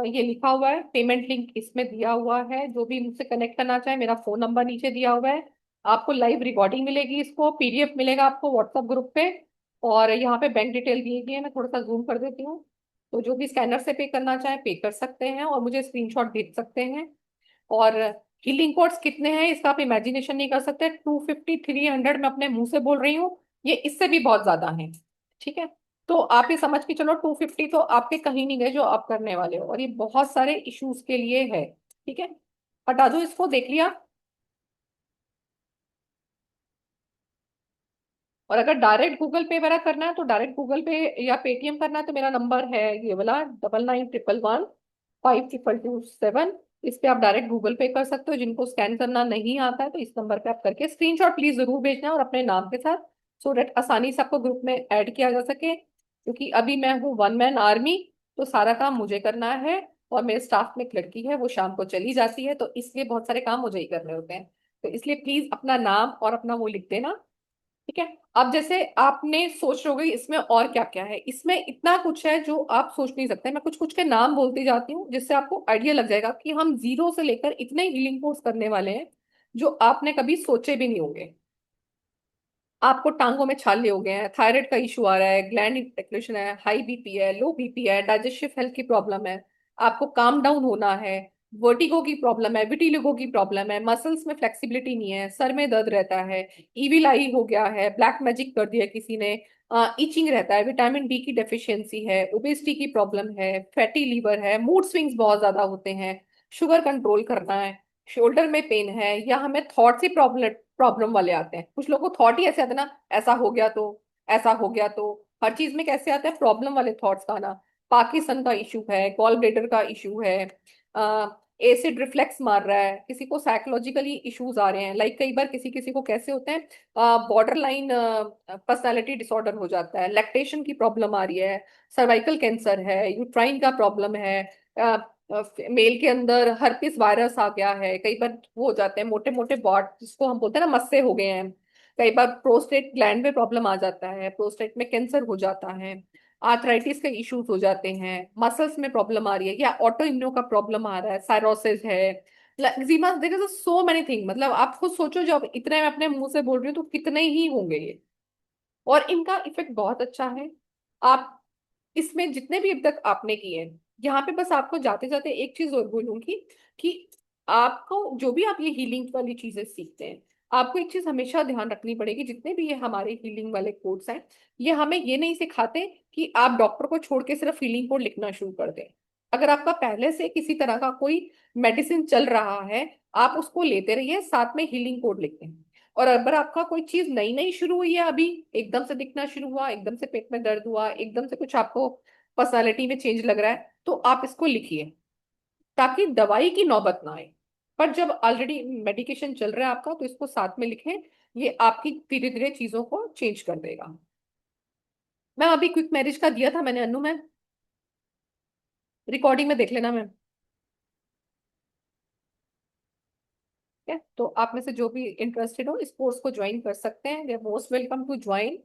ये लिखा हुआ है, पेमेंट लिंक इसमें दिया हुआ है। जो भी मुझसे कनेक्ट करना चाहे, मेरा फोन नंबर नीचे दिया हुआ है। आपको लाइव रिकॉर्डिंग मिलेगी, इसको पीडीएफ मिलेगा आपको व्हाट्सएप ग्रुप पे। और यहाँ पे बैंक डिटेल दी गई है, मैं थोड़ा सा जूम कर देती हूँ। तो जो भी स्कैनर से पे करना चाहे पे कर सकते हैं, और मुझे स्क्रीनशॉट भेज सकते हैं। और हीलिंग कोड्स कितने हैं इसका आप इमेजिनेशन नहीं कर सकते। 250, 300 मैं अपने मुंह से बोल रही हूँ, ये इससे भी बहुत ज्यादा है। ठीक है। तो आप ये समझ के चलो 250 तो आपके कहीं नहीं गए जो आप करने वाले हो, और ये बहुत सारे इश्यूज के लिए है। ठीक है, हटा दो इसको, देख लिया। और अगर डायरेक्ट गूगल पे वगैरह करना है तो डायरेक्ट गूगल पे या पेटीएम करना है तो मेरा नंबर है ये वाला, 9911152227। इस पे आप डायरेक्ट गूगल पे कर सकते हो। जिनको स्कैन करना नहीं आता है तो इस नंबर पे आप करके स्क्रीनशॉट प्लीज जरूर भेजना, और अपने नाम के साथ, सो डेट आसानी से आपको ग्रुप में ऐड किया जा सके। क्योंकि अभी मैं हूँ वन मैन आर्मी, तो सारा काम मुझे करना है। और मेरे स्टाफ में एक लड़की है, वो शाम को चली जाती है, तो इसलिए बहुत सारे काम मुझे ही करने होते हैं। तो इसलिए प्लीज अपना नाम और अपना वो लिख देना, ठीक है। अब जैसे आपने सोच रहे होगे इसमें और क्या क्या है, इसमें इतना कुछ है जो आप सोच नहीं सकते। मैं कुछ कुछ के नाम बोलती जाती हूँ जिससे आपको आइडिया लग जाएगा कि हम जीरो से लेकर इतने हीलिंग कोर्स करने वाले हैं जो आपने कभी सोचे भी नहीं होंगे। आपको टांगों में छाले हो गए हैं, थायराइड का इशू आ रहा है, ग्लैंड इन्फ्लेमेशन है, हाई बीपी है, लो बीपी है, डाइजेस्टिव हेल्थ की प्रॉब्लम है, आपको काम डाउन होना है, वर्टिगो की प्रॉब्लम है, विटिलिगो की प्रॉब्लम है, मसल्स में फ्लेक्सिबिलिटी नहीं है, सर में दर्द रहता है, इविल आई हो गया है, ब्लैक मैजिक कर दिया किसी ने, इचिंग रहता है, विटामिन डी की डेफिशिएंसी है, ओबेसिटी की प्रॉब्लम है, फैटी लीवर है, मूड स्विंग्स बहुत ज्यादा होते हैं, शुगर कंट्रोल करना है, शोल्डर में पेन है, या हमें थॉट से प्रॉब्लम प्रॉब्लम वाले आते हैं। कुछ लोगों को थॉट ही ऐसे आते हैं ना, ऐसा हो गया तो, ऐसा हो गया तो। हर चीज में कैसे आते हैं प्रॉब्लम वाले थॉट्स का आना। पार्किंसन का इशू है, गॉल ब्लेडर का इशू है, एसिड रिफ्लेक्स मार रहा है, किसी को साइकोलॉजिकली इश्यूज आ रहे हैं, लाइक कई बार किसी किसी को कैसे होते हैं, बॉर्डर लाइन पर्सनैलिटी डिसऑर्डर हो जाता है, लैक्टेशन की प्रॉब्लम आ रही है, सर्वाइकल कैंसर है, यूट्राइन का प्रॉब्लम है, मेल के अंदर हर्पिस वायरस आ गया है, कई बार वो हो जाते हैं मोटे मोटे बॉट जिसको हम बोलते हैं ना, मस्से हो गए हैं, कई बार प्रोस्टेट ग्लैंड में प्रॉब्लम आ जाता है, प्रोस्टेट में कैंसर हो जाता है, आर्थराइटिस के इश्यूज हो जाते हैं, मसल्स में प्रॉब्लम आ रही है, या ऑटो इम्यूनो का प्रॉब्लम आ रहा है, साइरोसिस है, एक्जिमा, देखो सो मेनी थिंग। मतलब आप खुद सोचो, जब इतने मैं अपने मुंह से बोल रही हूँ तो कितने ही होंगे ये। और इनका इफेक्ट बहुत अच्छा है। आप इसमें जितने भी अब तक आपने किए हैं, यहाँ पे बस आपको जाते जाते एक चीज और बोलूंगी कि आपको जो भी आप ये हीलिंग वाली चीजें सीखते हैं, आपको एक चीज हमेशा ध्यान रखनी पड़ेगी। जितने भी ये हमारे हीलिंग वाले कोर्स हैं, ये हमें ये नहीं सिखाते कि आप डॉक्टर को छोड़ के सिर्फ हीलिंग कोड लिखना शुरू कर दें। अगर आपका पहले से किसी तरह का कोई मेडिसिन चल रहा है, आप उसको लेते रहिए, साथ में हीलिंग कोड लिखते हैं। और अगर आपका कोई चीज नई नई शुरू हुई है, अभी एकदम से दिखना शुरू हुआ, एकदम से पेट में दर्द हुआ, एकदम से कुछ आपको पर्सनालिटी में चेंज लग रहा है, तो आप इसको लिखिए ताकि दवाई की नौबत ना आए। पर जब ऑलरेडी मेडिकेशन चल रहा है आपका, तो इसको साथ में लिखें। ये आपकी धीरे धीरे चीजों को चेंज कर देगा। मैम अभी क्विक मैरिज का दिया था मैंने अनु मैम, रिकॉर्डिंग में देख लेना मैम। ठीक है, तो आप में से जो भी इंटरेस्टेड हो इस कोर्स को ज्वाइन कर सकते हैं, they are most welcome to join.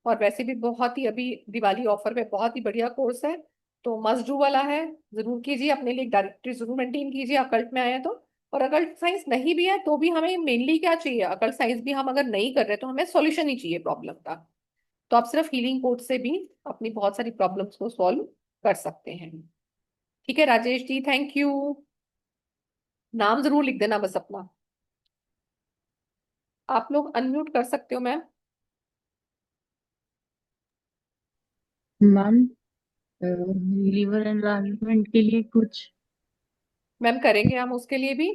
और वैसे भी बहुत ही अभी दिवाली ऑफर पे बहुत ही बढ़िया कोर्स है, तो मस्ट डू वाला है। जरूर कीजिए, अपने लिए डायरेक्टरी जरूर मेंटेन कीजिए अकल्ट में आए हैं तो। और अकल्ट साइंस नहीं भी है तो भी हमें मेनली क्या चाहिए, अकल्ट साइंस भी हम अगर नहीं कर रहे तो हमें सॉल्यूशन ही चाहिए प्रॉब्लम का। तो आप सिर्फ हीलिंग कोर्स से भी अपनी बहुत सारी प्रॉब्लम्स को सॉल्व कर सकते हैं। ठीक है राजेश जी, थैंक यू। नाम जरूर लिख देना बस अपना। आप लोग अनम्यूट कर सकते हो मैम। मैम लीवर एनलार्जमेंट के लिए कुछ मैम करेंगे हम उसके लिए भी।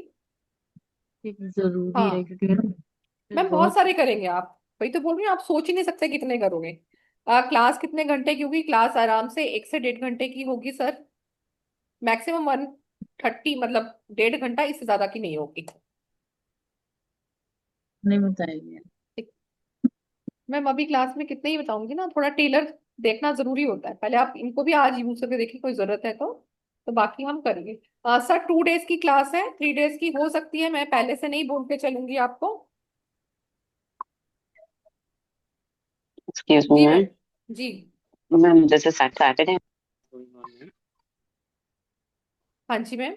एक जरूरी है, हाँ क्योंकि मैम मैम बहुत बहुत सारे करेंगे आप, वही तो बोल रही हूँ, आप सोच ही नहीं सकते कितने करोगे। क्लास कितने घंटे की होगी? क्लास आराम से 1 से 1.5 घंटे की होगी सर, मैक्सिमम 1:30, मतलब 1.5 घंटा, इससे ज्यादा की नहीं होगी। नहीं बताएंगे। ठीक। मैम अभी क्लास में कितने ही बताऊंगी ना, थोड़ा टेलर देखना जरूरी होता है। पहले आप इनको भी आज यूज करके देखिए, कोई जरूरत है तो बाकी हम करेंगे। सर 2 डेज की क्लास है, 3 डेज की हो सकती है, मैं पहले से नहीं बोल के चलूंगी आपको। Excuse me, जी ma'am. मैम। जी Ma'am, this is Saturday going on, ma'am. हाँ जी मैम।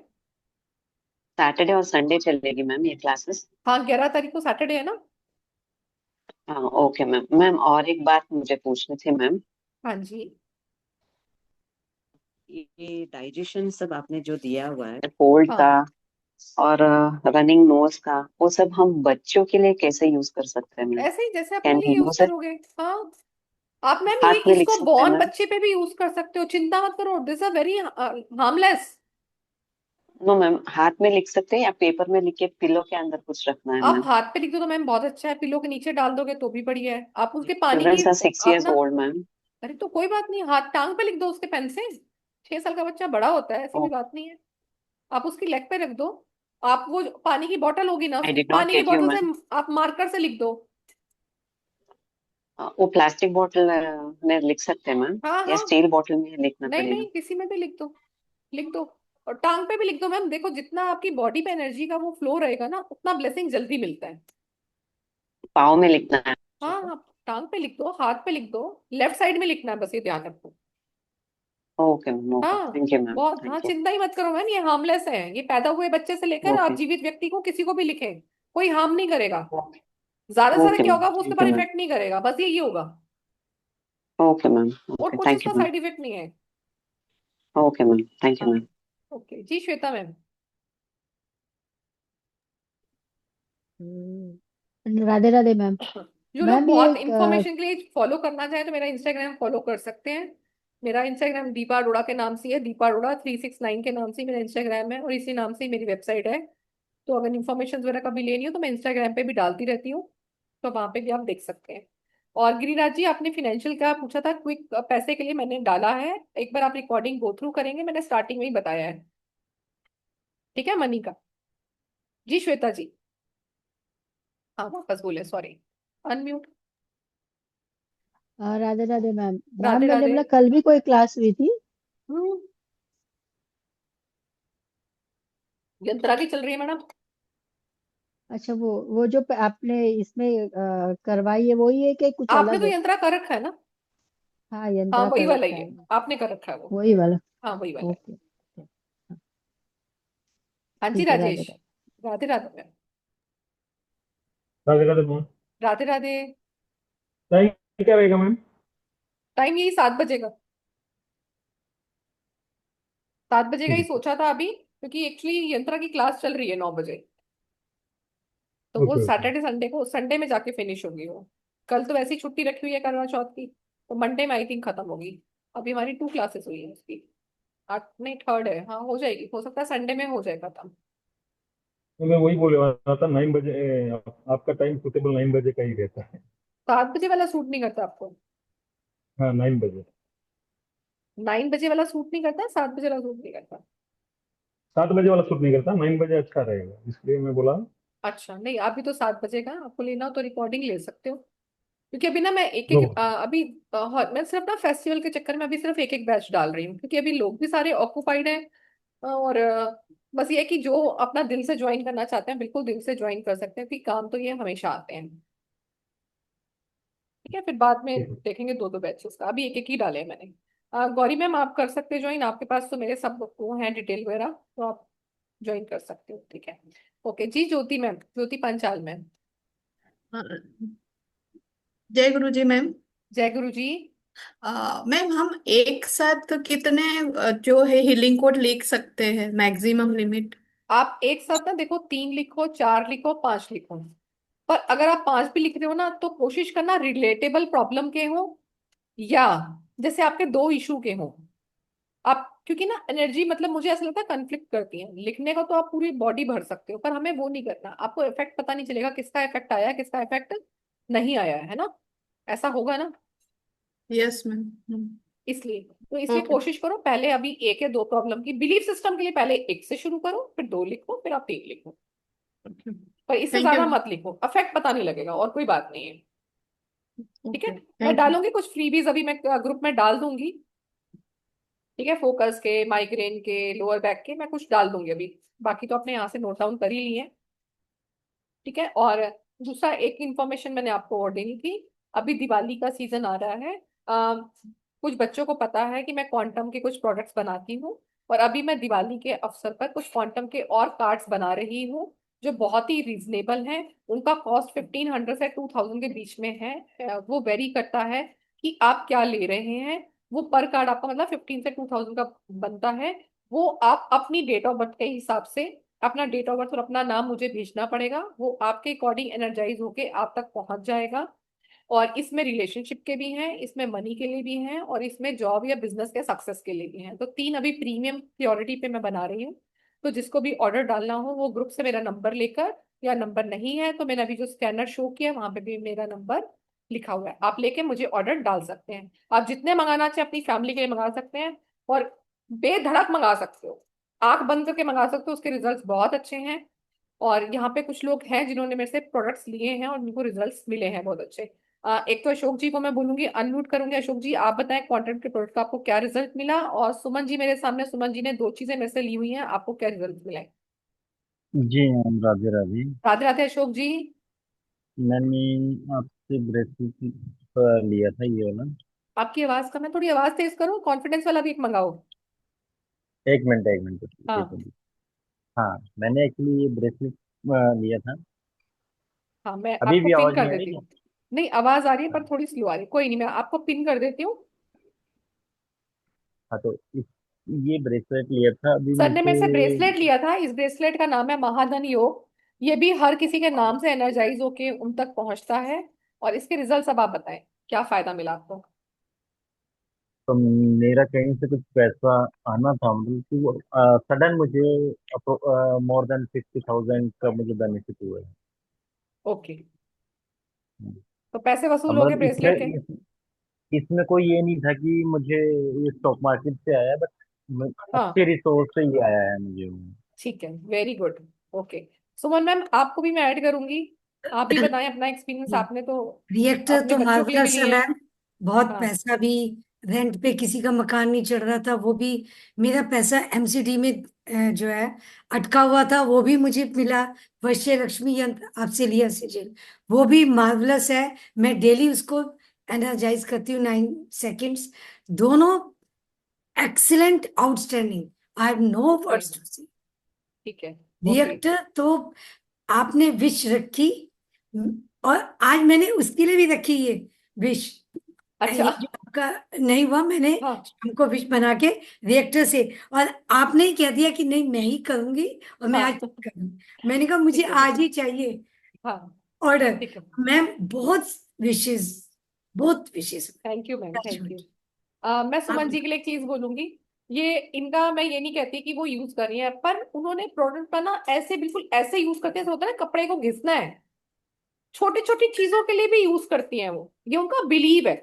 सैटरडे और संडे चलेगी मैम ये क्लासेस? हाँ 11 तारीख को सैटरडे है ना। हाँ ओके मैम। मैम और एक बात मुझे पूछनी थी मैम, हाँ जी। ये डाइजेशन सब आपने जो दिया हुआ है, कोल्ड का हाँ और रनिंग नोज का, वो सब हम बच्चों के लिए कैसे यूज कर सकते हैं मैम? ऐसे ही जैसे अपने कैन लिए वी यूज यूज इट? करोगे। हाँ आप मैम ये हाथ में लिख इसको सकते हैं बॉर्न मैम? बच्चे पे भी यूज कर सकते हो, चिंता मत करो, this are very harmless. No ma'am, हाथ में लिख सकते हैं या पेपर में लिख के पिलो के अंदर कुछ रखना है आप मैम? हाथ पे लिख दो तो मैम बहुत अच्छा है, पिलो के नीचे डाल दोगे तो भी बढ़िया है। आप उसके पानी की चिल्ड्रंस आर 6 years अपना, old मैम। अरे तो कोई बात नहीं, हाथ टांग पे लिख दो उसके पेन से। 6 साल का बच्चा बड़ा होता है, ऐसी भी बात नहीं है। आप उसकी लेग पे रख दो। आप वो जो पानी की बोतल होगी ना, आई डिड नॉट पानी की गेट यू बोतल मैम। से आप मार्कर से लिख दो। वो प्लास्टिक बोतल में लिख सकते हैं मैम हाँ या हाँ, स्टील बोतल में लिखना नहीं पड़ेगा? नहीं, किसी में भी लिख दो, लिख दो। और टांग पे भी लिख दो मैम, देखो जितना आपकी बॉडी पे एनर्जी का वो फ्लो रहेगा ना, उतना ब्लेसिंग जल्दी मिलता है। पाँव में लिखना है बच्चों हाँ को? हाँ, टांग पे लिख दो, हाथ पे लिख दो, लेफ्ट साइड में लिखना है, बस ये ध्यान रखो। ओके मैम, ओके, हाँ थैंक यू मैम, बहुत, हाँ थैंक यू। चिंता ही मत करो मैम, ये हार्मलेस है, ये पैदा हुए बच्चे से लेकर आप ओके, जीवित व्यक्ति को किसी को भी लिखें, कोई हार्म नहीं करेगा। ज्यादा से ज्यादा ओके क्या मैम, होगा, वो उसके थैंक ऊपर यू मैम, इफेक्ट नहीं करेगा, बस यही होगा, ओके मैम, और ओके, कुछ थैंक इसका यू मैम, साइड इफेक्ट नहीं है। ओके मैम, थैंक यू हाँ मैम। ओके जी, श्वेता मैम। राधे राधे मैम। जो लोग मैम ये बहुत इंफॉर्मेशन के लिए फॉलो करना चाहे तो मेरा इंस्टाग्राम फॉलो कर सकते हैं। मेरा इंस्टाग्राम दीपा अरोड़ा के नाम से है, दीपा अरोड़ा 369 के नाम से ही मेरा इंस्टाग्राम है, और इसी नाम से ही मेरी वेबसाइट है। तो अगर इन्फॉर्मेशन वगैरह कभी लेनी हो तो मैं इंस्टाग्राम पे भी डालती रहती हूँ, तो वहां पे भी आप देख सकते हैं। और गिरिराज जी, आपने फाइनेंशियल का पूछा था, क्विक पैसे के लिए मैंने डाला है, एक बार आप रिकॉर्डिंग गो थ्रू करेंगे, मैंने स्टार्टिंग में ही बताया है, ठीक है, मनी का। जी श्वेता जी, हाँ वापस बोले, sorry, unmute. Radhe Radhe ma'am. Ma'am Radhe मैंने राधे। बोला कल भी कोई क्लास हुई थी? हम्म, यंत्रा की चल रही है मैडम। अच्छा, वो जो आपने इसमें करवाई है वही है कि कुछ आपने अलग तो है? यंत्रा कर रखा है ना। हाँ, हाँ यंत्रा वही कर वाला ही रखा है। है, आपने कर रखा है वो। वही वाला। हाँ वही वाला है। ओके। हाँ जी ठीक है, Radhe Rajesh. Radhe. Radhe Radhe ma'am. Radhe Radhe ma'am. Radhe Radhe. Time क्या रहेगा मैम? टाइम यही 7 बजे का, 7 बजे का ठीक ही है, सोचा था अभी, क्योंकि एक्चुअली यंत्रा की क्लास चल रही है 9 बजे, तो वो ओके ओके। सैटरडे संडे को, संडे में जाके फिनिश होगी वो। कल तो वैसी छुट्टी रखी हुई है करवा चौथ की, तो मंडे में आई थिंक खत्म होगी। अभी हमारी 2 क्लासेस हुई है उसकी, 8 नहीं 3rd है, हाँ हो जाएगी, हो सकता है संडे में हो जाए खत्म। तो मैं वही बोले रहा था, 9 बजे आपका टाइम सुटेबल 9 बजे का ही रहता है। 7 बजे वाला सूट नहीं करता आपको? हाँ, 9 बजे। 9 बजे वाला सूट नहीं करता, 7 बजे वाला सूट नहीं करता। 7 बजे वाला शूट नहीं करता, 9 बजे अच्छा रहेगा, इसलिए मैं बोला। अच्छा नहीं, अभी तो 7 बजे का आपको लेना हो तो रिकॉर्डिंग ले सकते हो, क्योंकि अभी ना मैं एक एक ओके। अभी मैं सिर्फ ना फेस्टिवल के चक्कर में अभी सिर्फ एक एक बैच डाल रही हूँ, क्योंकि अभी लोग भी सारे ऑक्यूपाइड हैं। और बस ये है कि जो अपना दिल से ज्वाइन करना चाहते हैं बिल्कुल दिल से ज्वाइन कर सकते हैं, क्योंकि काम तो ये हमेशा आते हैं। ठीक है, फिर बाद में देखेंगे दो दो बैचेस का, अभी एक एक ही डाले हैं मैंने। गौरी मैम आप कर सकते हैं ज्वाइन, आपके पास तो मेरे सब वो हैं डिटेल वगैरह, तो आप ज्वाइन कर सकते हो, ठीक है। ओके जी, ज्योति मैम, ज्योति पंचाल मैम। जय गुरु जी मैम। जय गुरु जी। मैम हम एक साथ कितने जो है हीलिंग कोड लिख सकते हैं, मैक्सिमम लिमिट? आप एक साथ ना देखो, 3 लिखो, 4 लिखो, 5 लिखो, पर अगर आप 5 भी लिख रहे हो ना तो कोशिश करना रिलेटेबल प्रॉब्लम के हो, या जैसे आपके 2 इशू के हो। आप क्योंकि ना एनर्जी मतलब मुझे ऐसा लगता है कन्फ्लिक्ट करती है, लिखने का तो आप पूरी बॉडी भर सकते हो, पर हमें वो नहीं करना, आपको इफेक्ट पता नहीं चलेगा किसका इफेक्ट आया है किसका इफेक्ट नहीं आया है ना, ऐसा होगा ना। Yes ma'am. इसलिए तो इसलिए ओके। कोशिश करो, पहले अभी एक या दो प्रॉब्लम की बिलीफ सिस्टम के लिए पहले एक से शुरू करो, फिर 2 लिखो, फिर आप 3 लिखो, पर इससे थैंक यू। ज्यादा मत लिखो, अफेक्ट पता नहीं लगेगा और कोई बात नहीं है। ठीक है, ओके, मैं थैंक यू। डालूंगी कुछ फ्रीबीज, अभी मैं ग्रुप में डाल दूंगी। ठीक है, फोकस के, माइग्रेन के, लोअर बैक के, मैं कुछ डाल दूंगी अभी, बाकी तो आपने यहाँ से नोट डाउन कर ही लिए हैं। ठीक है, और दूसरा एक इंफॉर्मेशन मैंने आपको और देनी थी, अभी दिवाली का सीजन आ रहा है। कुछ बच्चों को पता है कि मैं क्वांटम के कुछ प्रोडक्ट्स बनाती हूँ, और अभी मैं दिवाली के अवसर पर कुछ क्वांटम के और कार्ड्स बना रही हूँ, जो बहुत ही रीजनेबल हैं। उनका कॉस्ट 1500 से 2000 के बीच में है। वो वेरी करता है कि आप क्या ले रहे हैं, वो पर कार्ड आपका मतलब 15 से 2000 का बनता है। वो आप अपनी डेट ऑफ बर्थ के हिसाब से, अपना डेट ऑफ बर्थ और अपना नाम मुझे भेजना पड़ेगा, वो आपके अकॉर्डिंग एनर्जाइज होके आप तक पहुंच जाएगा। और इसमें रिलेशनशिप के भी हैं, इसमें मनी के लिए भी हैं, और इसमें जॉब या बिजनेस के सक्सेस के लिए भी हैं, तो 3 अभी प्रीमियम प्योरिटी पे मैं बना रही हूँ। तो जिसको भी ऑर्डर डालना हो वो ग्रुप से मेरा नंबर लेकर, या नंबर नहीं है तो मैंने अभी जो स्कैनर शो किया वहां पे भी मेरा नंबर लिखा हुआ है, आप लेके मुझे ऑर्डर डाल सकते हैं। आप जितने मंगाना चाहे अपनी फैमिली के लिए मंगा सकते हैं, और बेधड़क मंगा सकते हो, आंख बंद करके मंगा सकते हो, उसके रिजल्ट्स बहुत अच्छे हैं। और यहाँ पे कुछ लोग हैं जिन्होंने मेरे से प्रोडक्ट्स लिए हैं और उनको रिजल्ट्स मिले हैं बहुत अच्छे। एक तो अशोक जी को मैं बोलूंगी, अनम्यूट करूंगी, अशोक जी आप बताएं क्वांटम के प्रोडक्ट का आपको क्या रिजल्ट मिला, और सुमन जी मेरे सामने, सुमन जी ने 2 चीजें मेरे से ली हुई हैं, आपको क्या रिजल्ट मिला है? जी मैम, राधे राधे। राधे राधे अशोक जी। मैंने आप से ब्रेसलेट लिया था ये वाला। आपकी आवाज का, मैं थोड़ी आवाज तेज करूँ, कॉन्फिडेंस वाला भी एक मंगाओ। एक मिनट ये हाँ तो। हाँ, मैंने एक्चुअली ये ब्रेसलेट लिया था। हाँ, मैं अभी आपको भी पिन आवाज कर नहीं आ रही देती क्या? हूँ। नहीं, आवाज आ रही है पर हाँ। थोड़ी स्लो आ रही है, कोई नहीं, मैं आपको पिन कर देती हूँ। हाँ, तो ये ब्रेसलेट लिया था अभी सर ने मुझे। मेरे से ब्रेसलेट लिया था, इस ब्रेसलेट का नाम है महाधन योग। ये भी हर किसी के नाम से एनर्जाइज होके उन तक पहुंचता है। और इसके रिजल्ट अब आप बताएं, क्या फायदा मिला आपको? तो मेरा कहीं से कुछ पैसा आना था, मतलब कि वो सडन मुझे मोर देन 50,000 का मुझे बेनिफिट हुआ है। ओके, तो पैसे वसूल हो गए मतलब ब्रेसलेट के। इसमें कोई ये नहीं था कि मुझे ये स्टॉक मार्केट से आया, बट हाँ, अच्छे रिसोर्स से ये आया है मुझे वो। ठीक है, वेरी गुड। ओके, सुमन मैम आपको भी मैं ऐड करूंगी। आप भी बताएं अपना एक्सपीरियंस, आपने तो रिएक्टर अपने तो बच्चों के लिए भी मार्वलस है लिए हैं। मैम। बहुत हाँ, पैसा भी, रेंट पे किसी का मकान नहीं चढ़ रहा था वो भी। मेरा पैसा एमसीडी में जो है अटका हुआ था, वो भी मुझे मिला। वैश्य लक्ष्मी यंत्र आपसे लिया सिजिल, वो भी मार्वलस है। मैं डेली उसको एनर्जाइज करती हूँ 9 सेकेंड्स। दोनों excellent, outstanding. I have no words बढ़िया, टू से। ठीक है। ओके, रिएक्टर तो आपने विश रखी, और आज मैंने उसके लिए भी रखी ये विश। अच्छा। ये जो आपका नहीं हुआ, मैंने हाँ, हमको विश बना के रिएक्टर से, और आपने ही कह दिया कि नहीं मैं ही करूंगी, और मैं आज हाँ, करूंगी। मैंने कहा मुझे ठीक है, आज ही चाहिए हाँ, ऑर्डर। ठीक है। मैम बहुत विशेष, बहुत विशेष। Thank you ma'am, thank you. मैं सुमन आप जी के लिए एक चीज बोलूंगी। ये इनका, मैं ये नहीं कहती कि वो यूज कर रही है, पर उन्होंने प्रोडक्ट पर ना ऐसे, बिल्कुल ऐसे यूज करते हैं, ऐसा होता है ना कपड़े को घिसना है। छोटी छोटी चीजों के लिए भी यूज करती हैं वो, ये उनका बिलीव है।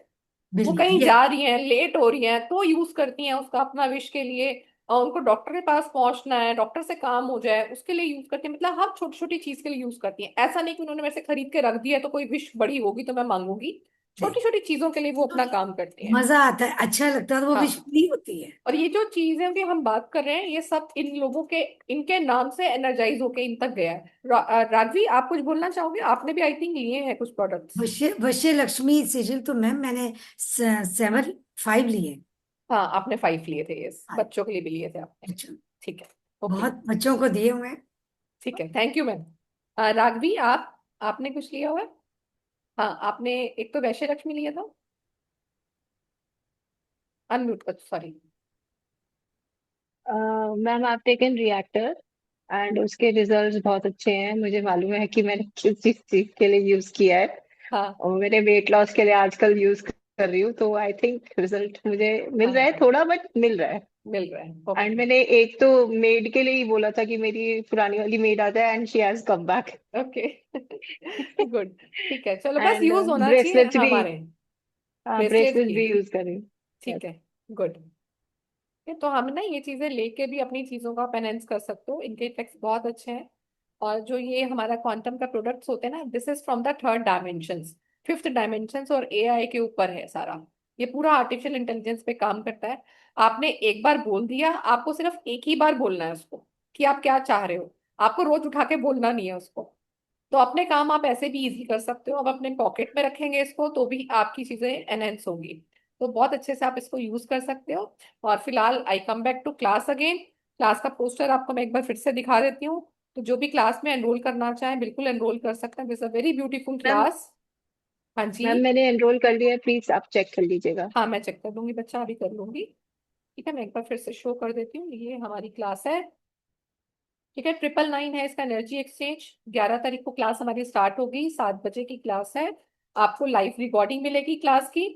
वो बिल्ली कहीं ये जा रही हैं, लेट हो रही हैं, तो यूज करती हैं उसका अपना विश के लिए। और उनको डॉक्टर के पास पहुंचना है, डॉक्टर से काम हो जाए, उसके लिए यूज करती हैं। मतलब हर छोटी छोटी चीज के लिए यूज करती हैं। ऐसा नहीं कि उन्होंने मेरे से खरीद के रख दिया है तो कोई विश बड़ी होगी तो मैं मांगूंगी। नहीं, छोटी छोटी चीजों के लिए वो अपना काम करती हैं। मजा आता है, अच्छा लगता है, तो वो विश हाँ, पूरी होती है। और ये जो चीजें भी हम बात कर रहे हैं, ये सब इन लोगों के, इनके नाम से एनर्जाइज होके इन तक गया है। राघवी, आप कुछ बोलना चाहोगे? आपने भी आई थिंक लिए हैं कुछ प्रोडक्ट्स। वश्य वश्य लक्ष्मी सिजिल तो मैम मैंने 7, 5 लिए। हाँ, आपने 5 लिए थे, यस, हाँ, बच्चों के लिए भी लिए थे आपने। अच्छा, ठीक है, ओके, बहुत बच्चों को दिए हुए हैं। ठीक है, थैंक यू मैम। राघवी, आपने कुछ लिया हुआ है? हाँ, आपने एक तो वैश्य लक्ष्मी लिया था। Unmute, sorry. मैम आप टेकन रिएक्टर एंड उसके रिजल्ट्स बहुत अच्छे हैं। मुझे मालूम है कि मैंने किस चीज चीज के लिए यूज किया है, हाँ, और मेरे वेट लॉस के लिए आजकल यूज कर रही हूँ, तो आई थिंक रिजल्ट मुझे मिल रहा है, हाँ, थोड़ा बट मिल रहा है। मिल रहा है, ओके। एंड मैंने एक तो मेड के लिए ही बोला था कि मेरी पुरानी वाली मेड आ जाए, and she has come back. Okay, good, ठीक है, चलो, बस एंड यूज होना चाहिए ब्रेसलेट्स भी, हमारे। ब्रेसलेट्स ब्रेसलेट्स भी, भी यूज कर रही हूँ। ठीक है, गुड। तो हम ना ये चीजें लेके भी अपनी चीजों का आप एनहेंस कर सकते हो, इनके इफेक्ट्स बहुत अच्छे हैं। और जो ये हमारा क्वांटम का प्रोडक्ट्स होते हैं ना, this is from the third dimension, fifth dimension, और एआई के ऊपर है सारा। ये पूरा आर्टिफिशियल इंटेलिजेंस पे काम करता है। आपने एक बार बोल दिया, आपको सिर्फ एक ही बार बोलना है उसको कि आप क्या चाह रहे हो। आपको रोज उठा के बोलना नहीं है उसको। तो अपने काम आप ऐसे भी इजी कर सकते हो। अब अपने पॉकेट में रखेंगे इसको तो भी आपकी चीजें एनहेंस होंगी। तो बहुत अच्छे से आप इसको यूज कर सकते हो। और फिलहाल I come back to class again. Class का पोस्टर आपको मैं एक बार फिर से दिखा देती हूँ। तो जो भी क्लास में एनरोल करना चाहे, बिल्कुल एनरोल कर सकते हैं। This a very beautiful ma'am, class. हाँ जी। मैंने एनरोल कर लिया है, प्लीज आप चेक कर लीजिएगा। हाँ, मैं चेक कर लूंगी बच्चा, अभी कर लूंगी। ठीक है, मैं एक बार फिर से शो कर देती हूँ, ये हमारी क्लास है। ठीक है, 999 है इसका एनर्जी एक्सचेंज। 11 तारीख को क्लास हमारी स्टार्ट होगी, 7 बजे की क्लास है। आपको लाइव रिकॉर्डिंग मिलेगी क्लास की,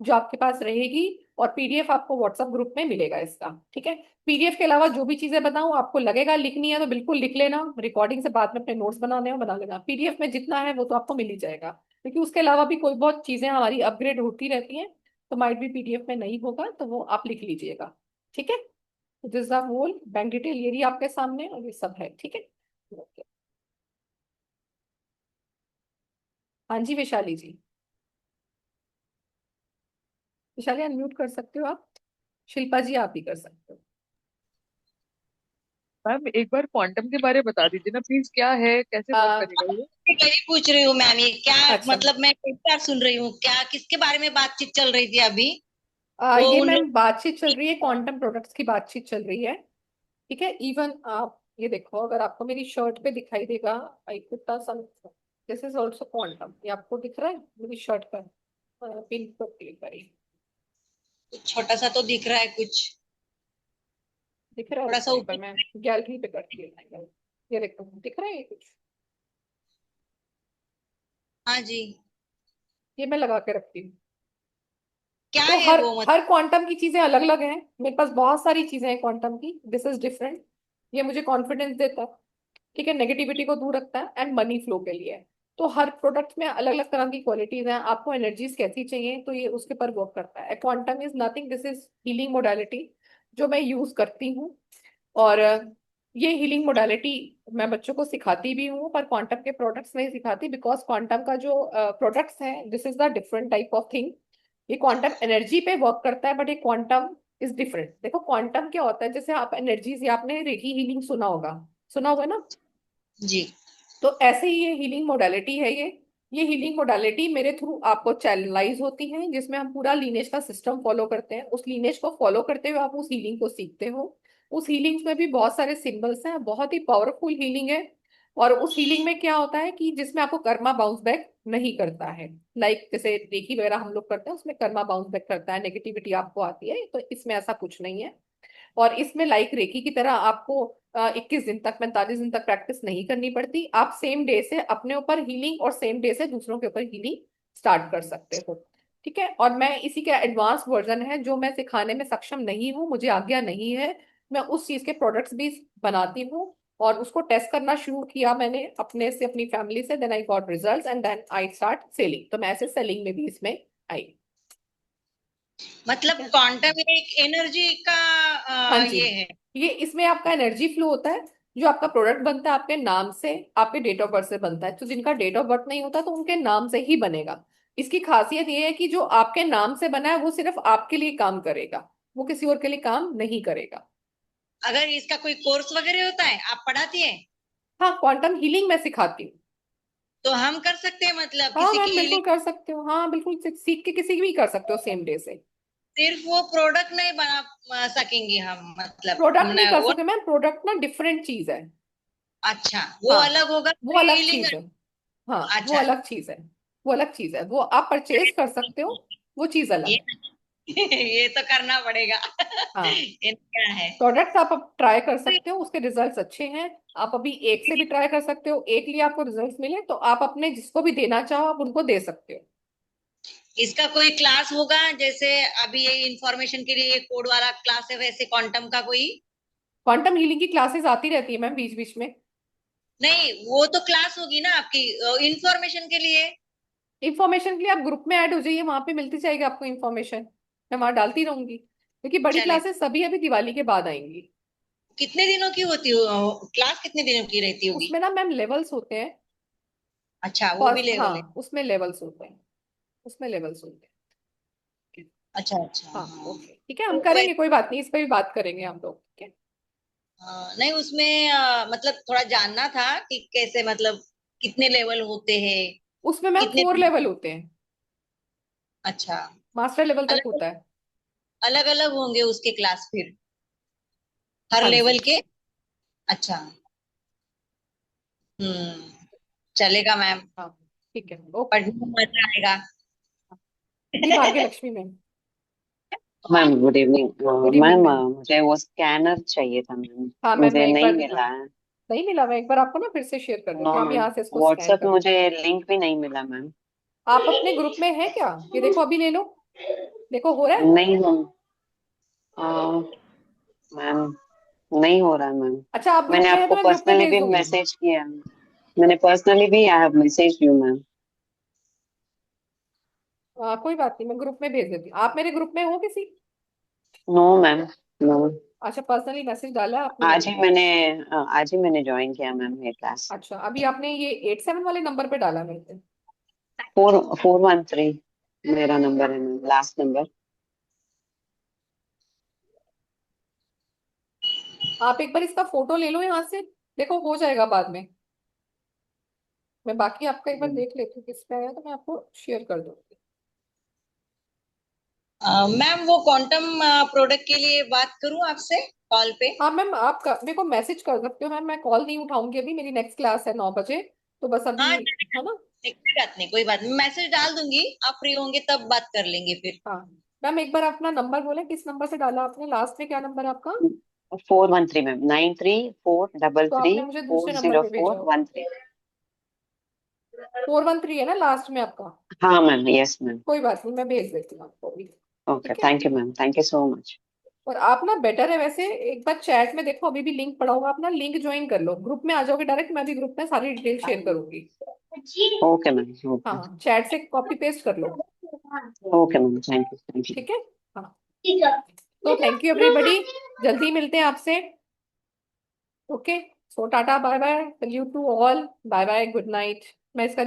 जो आपके पास रहेगी। और पीडीएफ आपको व्हाट्सएप ग्रुप में मिलेगा इसका। ठीक है, पीडीएफ के अलावा जो भी चीजें बताऊं, आपको लगेगा लिखनी है तो बिल्कुल लिख लेना, रिकॉर्डिंग से बाद में अपने नोट्स बनाने हो बना लेना। पीडीएफ में जितना है वो तो आपको मिल ही जाएगा, क्योंकि उसके अलावा भी कोई बहुत चीजें हमारी अपग्रेड होती रहती हैं। तो माइट भी पीडीएफ में नहीं होगा तो वो आप लिख लीजिएगा। ठीक है, this the whole bank detail, ये रही आपके सामने, और ये सब है। ठीक है, ओके। हाँ जी, वैशाली जी। वैशाली, अनम्यूट कर सकते हो आप। शिल्पा जी, आप भी कर सकते हो। मैम एक बार क्वांटम के बारे में बता दीजिए ना प्लीज, क्या है, कैसे वर्क करेगा ये? वही पूछ रही हूँ मैम, ये क्या अच्छा मतलब, मैं पहली बार सुन रही हूँ, क्या किसके बारे में बातचीत चल रही थी अभी? वो ये उन लोग मैम बातचीत चल रही है, क्वांटम प्रोडक्ट्स की बातचीत चल रही है। ठीक है, इवन आप ये देखो, अगर आपको मेरी शर्ट पे दिखाई देगा, I put some, this is also quantum, ये आपको दिख रहा है मेरी शर्ट पर, पिन पर क्लिक करिए, कुछ छोटा सा तो दिख रहा है कुछ, दिख रहा है थोड़ा सा उसके ऊपर, ऊपर। मैं गैलरी पे करती हूँ, ये देखो दिख रहा है ये कुछ, हाँ जी, ये मैं लगा के रखती हूँ। क्या तो है हर वो हर मतलब? क्वांटम की चीजें अलग अलग हैं, मेरे पास बहुत सारी चीजें हैं क्वांटम की, दिस इज डिफरेंट, ये मुझे कॉन्फिडेंस देता है, ठीक है, नेगेटिविटी को दूर रखता है, एंड मनी फ्लो के लिए है। तो हर प्रोडक्ट में अलग अलग तरह की क्वालिटीज हैं, आपको एनर्जीज कैसी चाहिए तो ये उसके पर वर्क करता है। Quantum is nothing, this is healing modality जो मैं यूज करती हूँ। और ये हीलिंग मोडालिटी मैं बच्चों को सिखाती भी हूँ, पर क्वांटम के प्रोडक्ट्स नहीं सिखाती, बिकॉज क्वांटम का जो प्रोडक्ट्स हैं, this is the different type of thing. ये क्वांटम एनर्जी पे वर्क करता है, बट ये क्वांटम इज डिफरेंट। देखो क्वांटम क्या होता है, जैसे आप एनर्जीज, या आपने रेकी हीलिंग सुना होगा ना, जी। तो ऐसे ही ये हीलिंग मोडालिटी है। ये हीलिंग मोडालिटी मेरे थ्रू आपको चैनलाइज होती है, जिसमें हम पूरा लीनेज का सिस्टम फॉलो करते हैं, उस लीनेज को फॉलो करते हुए आप उस हीलिंग को सीखते हो। उस हीलिंग में भी बहुत सारे सिंबल्स हैं, बहुत ही पावरफुल हीलिंग है। और उस हीलिंग में क्या होता है कि जिसमें आपको कर्मा बाउंस बैक नहीं करता है, लाइक जैसे रेकी वगैरह हम लोग करते हैं, उसमें कर्मा बाउंस बैक करता है, नेगेटिविटी आपको आती है, तो इसमें ऐसा कुछ नहीं है। और इसमें लाइक रेकी की तरह आपको 21 दिन तक, 45 दिन तक प्रैक्टिस नहीं करनी पड़ती, आप सेम डे से अपने ऊपर हीलिंग और सेम डे से दूसरों के ऊपर हीलिंग स्टार्ट कर सकते हो। ठीक है, और मैं इसी का एडवांस वर्जन है जो मैं सिखाने में सक्षम नहीं हूँ, मुझे आज्ञा नहीं है, मैं उस चीज के प्रोडक्ट्स भी बनाती हूँ, और उसको टेस्ट करना शुरू किया मैंने अपने से, अपनी फैमिली से, then I got results and then I start selling, तो मैं ऐसे सेलिंग में भी इसमें आई। मतलब ठीक है, क्वांटम एक एनर्जी का हाँ जी, ये है? ये इसमें आपका एनर्जी फ्लो होता है, जो आपका प्रोडक्ट बनता है आपके नाम से, आपके डेट ऑफ बर्थ से बनता है, तो जिनका डेट ऑफ बर्थ नहीं होता तो उनके नाम से ही बनेगा। इसकी खासियत ये है कि जो आपके नाम से बना है वो सिर्फ आपके लिए काम करेगा, वो किसी और के लिए काम नहीं करेगा। अगर इसका कोई कोर्स वगैरह होता है, आप पढ़ाती है? हाँ, क्वांटम हीलिंग मैं सिखाती हूँ। तो हम कर सकते हैं मतलब हाँ किसी की मैम, बिल्कुल हीलिंग? कर सकते हो, हाँ बिल्कुल, सीख के किसी की भी कर सकते हो सेम डे से। सिर्फ वो प्रोडक्ट नहीं बना सकेंगे हम मतलब प्रोडक्ट नहीं कर वो? सकते मैम, प्रोडक्ट ना डिफरेंट चीज है। अच्छा, वो हाँ, अलग होगा वो तो अलग हीलिंग? चीज है। हाँ, वो अच्छा। अलग चीज है, वो अलग चीज है, वो आप परचेज कर सकते हो, वो चीज अलग ये है। ये तो करना पड़ेगा। हाँ, ये क्या है? प्रोडक्ट्स आप अब ट्राई कर सकते हो, उसके रिजल्ट्स अच्छे हैं। आप अभी एक से भी ट्राई कर सकते हो, एक लिए आपको रिजल्ट्स मिले तो आप अपने जिसको भी देना चाहो आप उनको दे सकते हो। इसका कोई क्लास होगा जैसे अभी ये इंफॉर्मेशन के लिए कोड वाला क्लास है, वैसे क्वांटम का कोई? क्वांटम हीलिंग की क्लासेस आती रहती है मैम बीच बीच में। नहीं, वो तो क्लास होगी ना आपकी इंफॉर्मेशन के लिए? इन्फॉर्मेशन के लिए आप ग्रुप में ऐड हो जाइए, वहां पे मिलती जाएगी आपको इन्फॉर्मेशन, मैं वहां डालती रहूंगी, क्योंकि बड़ी चले। क्लासेस सभी अभी दिवाली के बाद आएंगी। कितने दिनों की होती हो क्लास, कितने दिनों की रहती होगी? उसमें ना मैम लेवल्स होते हैं। अच्छा, वो भी फर्स्ट, लेवल है? हाँ उसमें लेवल्स होते हैं, उसमें लेवल्स होते हैं। अच्छा अच्छा, हाँ हाँ। ओके, ठीक है, हम तो करेंगे, कोई बात नहीं, इस पे भी बात करेंगे हम लोग, ठीक है। नहीं, उसमें मतलब थोड़ा जानना था कि कैसे मतलब कितने लेवल होते हैं, उसमें मैम कितने? 4 लेवल होते हैं, अच्छा। मास्टर लेवल तक अलग होता है। अलग अलग होंगे उसके क्लास फिर, हर हाँ लेवल जी, के? अच्छा। चलेगा मैम, हाँ ठीक है, ओके। पढ़ने में मजा आएगा। जी भाग्य Lakshmi ma'am. Ma'am good evening. Good evening ma'am ma'am. मुझे वो स्कैनर चाहिए था मैम, हाँ मैम, मैं मुझे एक नहीं बार, मिला है। नहीं मिला, मैं एक बार आपको ना फिर से शेयर कर नो देती हूँ, आप मैम, यहाँ से इसको स्कैन व्हाट्सएप में कर लो। मुझे लिंक भी नहीं मिला मैम। आप अपने ग्रुप में है क्या, ये देखो अभी ले लो, देखो हो रहा है। नहीं मैम, मैम नहीं हो रहा है मैम। अच्छा, आप ग्रुप मैंने में है तो आपको मैं ग्रुप में पर्सनली भेज भी दूंगी। मैसेज किया है। मैंने पर्सनली भी I have message you ma'am. कोई बात नहीं, मैं ग्रुप में भेज देती हूँ, आप मेरे ग्रुप में हो किसी। No ma'am, no. अच्छा, पर्सनली मैसेज डाला है आपने मेरे को। आज ही मैंने ज्वाइन किया मैम ये क्लास। अच्छा, अभी आपने ये 87 वाले नंबर पे डाला मेरे को। 413 मेरा नंबर है मैम, लास्ट नंबर। आप एक बार इसका फोटो ले लो यहाँ से, देखो हो जाएगा बाद में। मैं बाकी आपका एक बार देख लेती हूँ किस पे आया, तो मैं आपको शेयर कर दूंगी। मैम वो क्वांटम प्रोडक्ट के लिए बात करूं आपसे कॉल पे? हाँ मैम, आप मेरे को मैसेज कर सकते हो मैम, मैं कॉल नहीं उठाऊंगी अभी, मेरी नेक्स्ट क्लास है 9 बजे, तो बस अभी, हाँ है ना। कोई बात नहीं, कोई बात नहीं, मैसेज डाल दूंगी, आप फ्री होंगे तब बात कर लेंगे फिर। हाँ मैम, एक बार अपना नंबर बोले, किस नंबर से डाला आपने, लास्ट में क्या नंबर है आपका? 413 मैम, 934333 तो आपने मुझे दूसरे नंबर पे भेजा होगा। 40413। 413 है ना लास्ट में आपका? हाँ मैम, यस मैम। कोई बात नहीं, मैं भेज देती हूँ आपको अभी। ओके, ठीक है। Thank you ma'am, thank you so much. और आप ना बेटर है वैसे, एक बार चैट में देखो, अभी भी लिंक पड़ा होगा, अपना लिंक ज्वाइन कर लो, ग्रुप में आ जाओगे डायरेक्ट, मैं भी ग्रुप में सारी डिटेल शेयर करूंगी। Okay ma'am, okay. हाँ, चैट से कॉपी पेस्ट कर लो। Okay ma'am, thank you, thank you. ठीक है। हाँ, तो थैंक यू एवरीबॉडी, जल्दी मिलते हैं आपसे। Okay, so tata bye bye, you to all, bye bye, good night. मैं इसका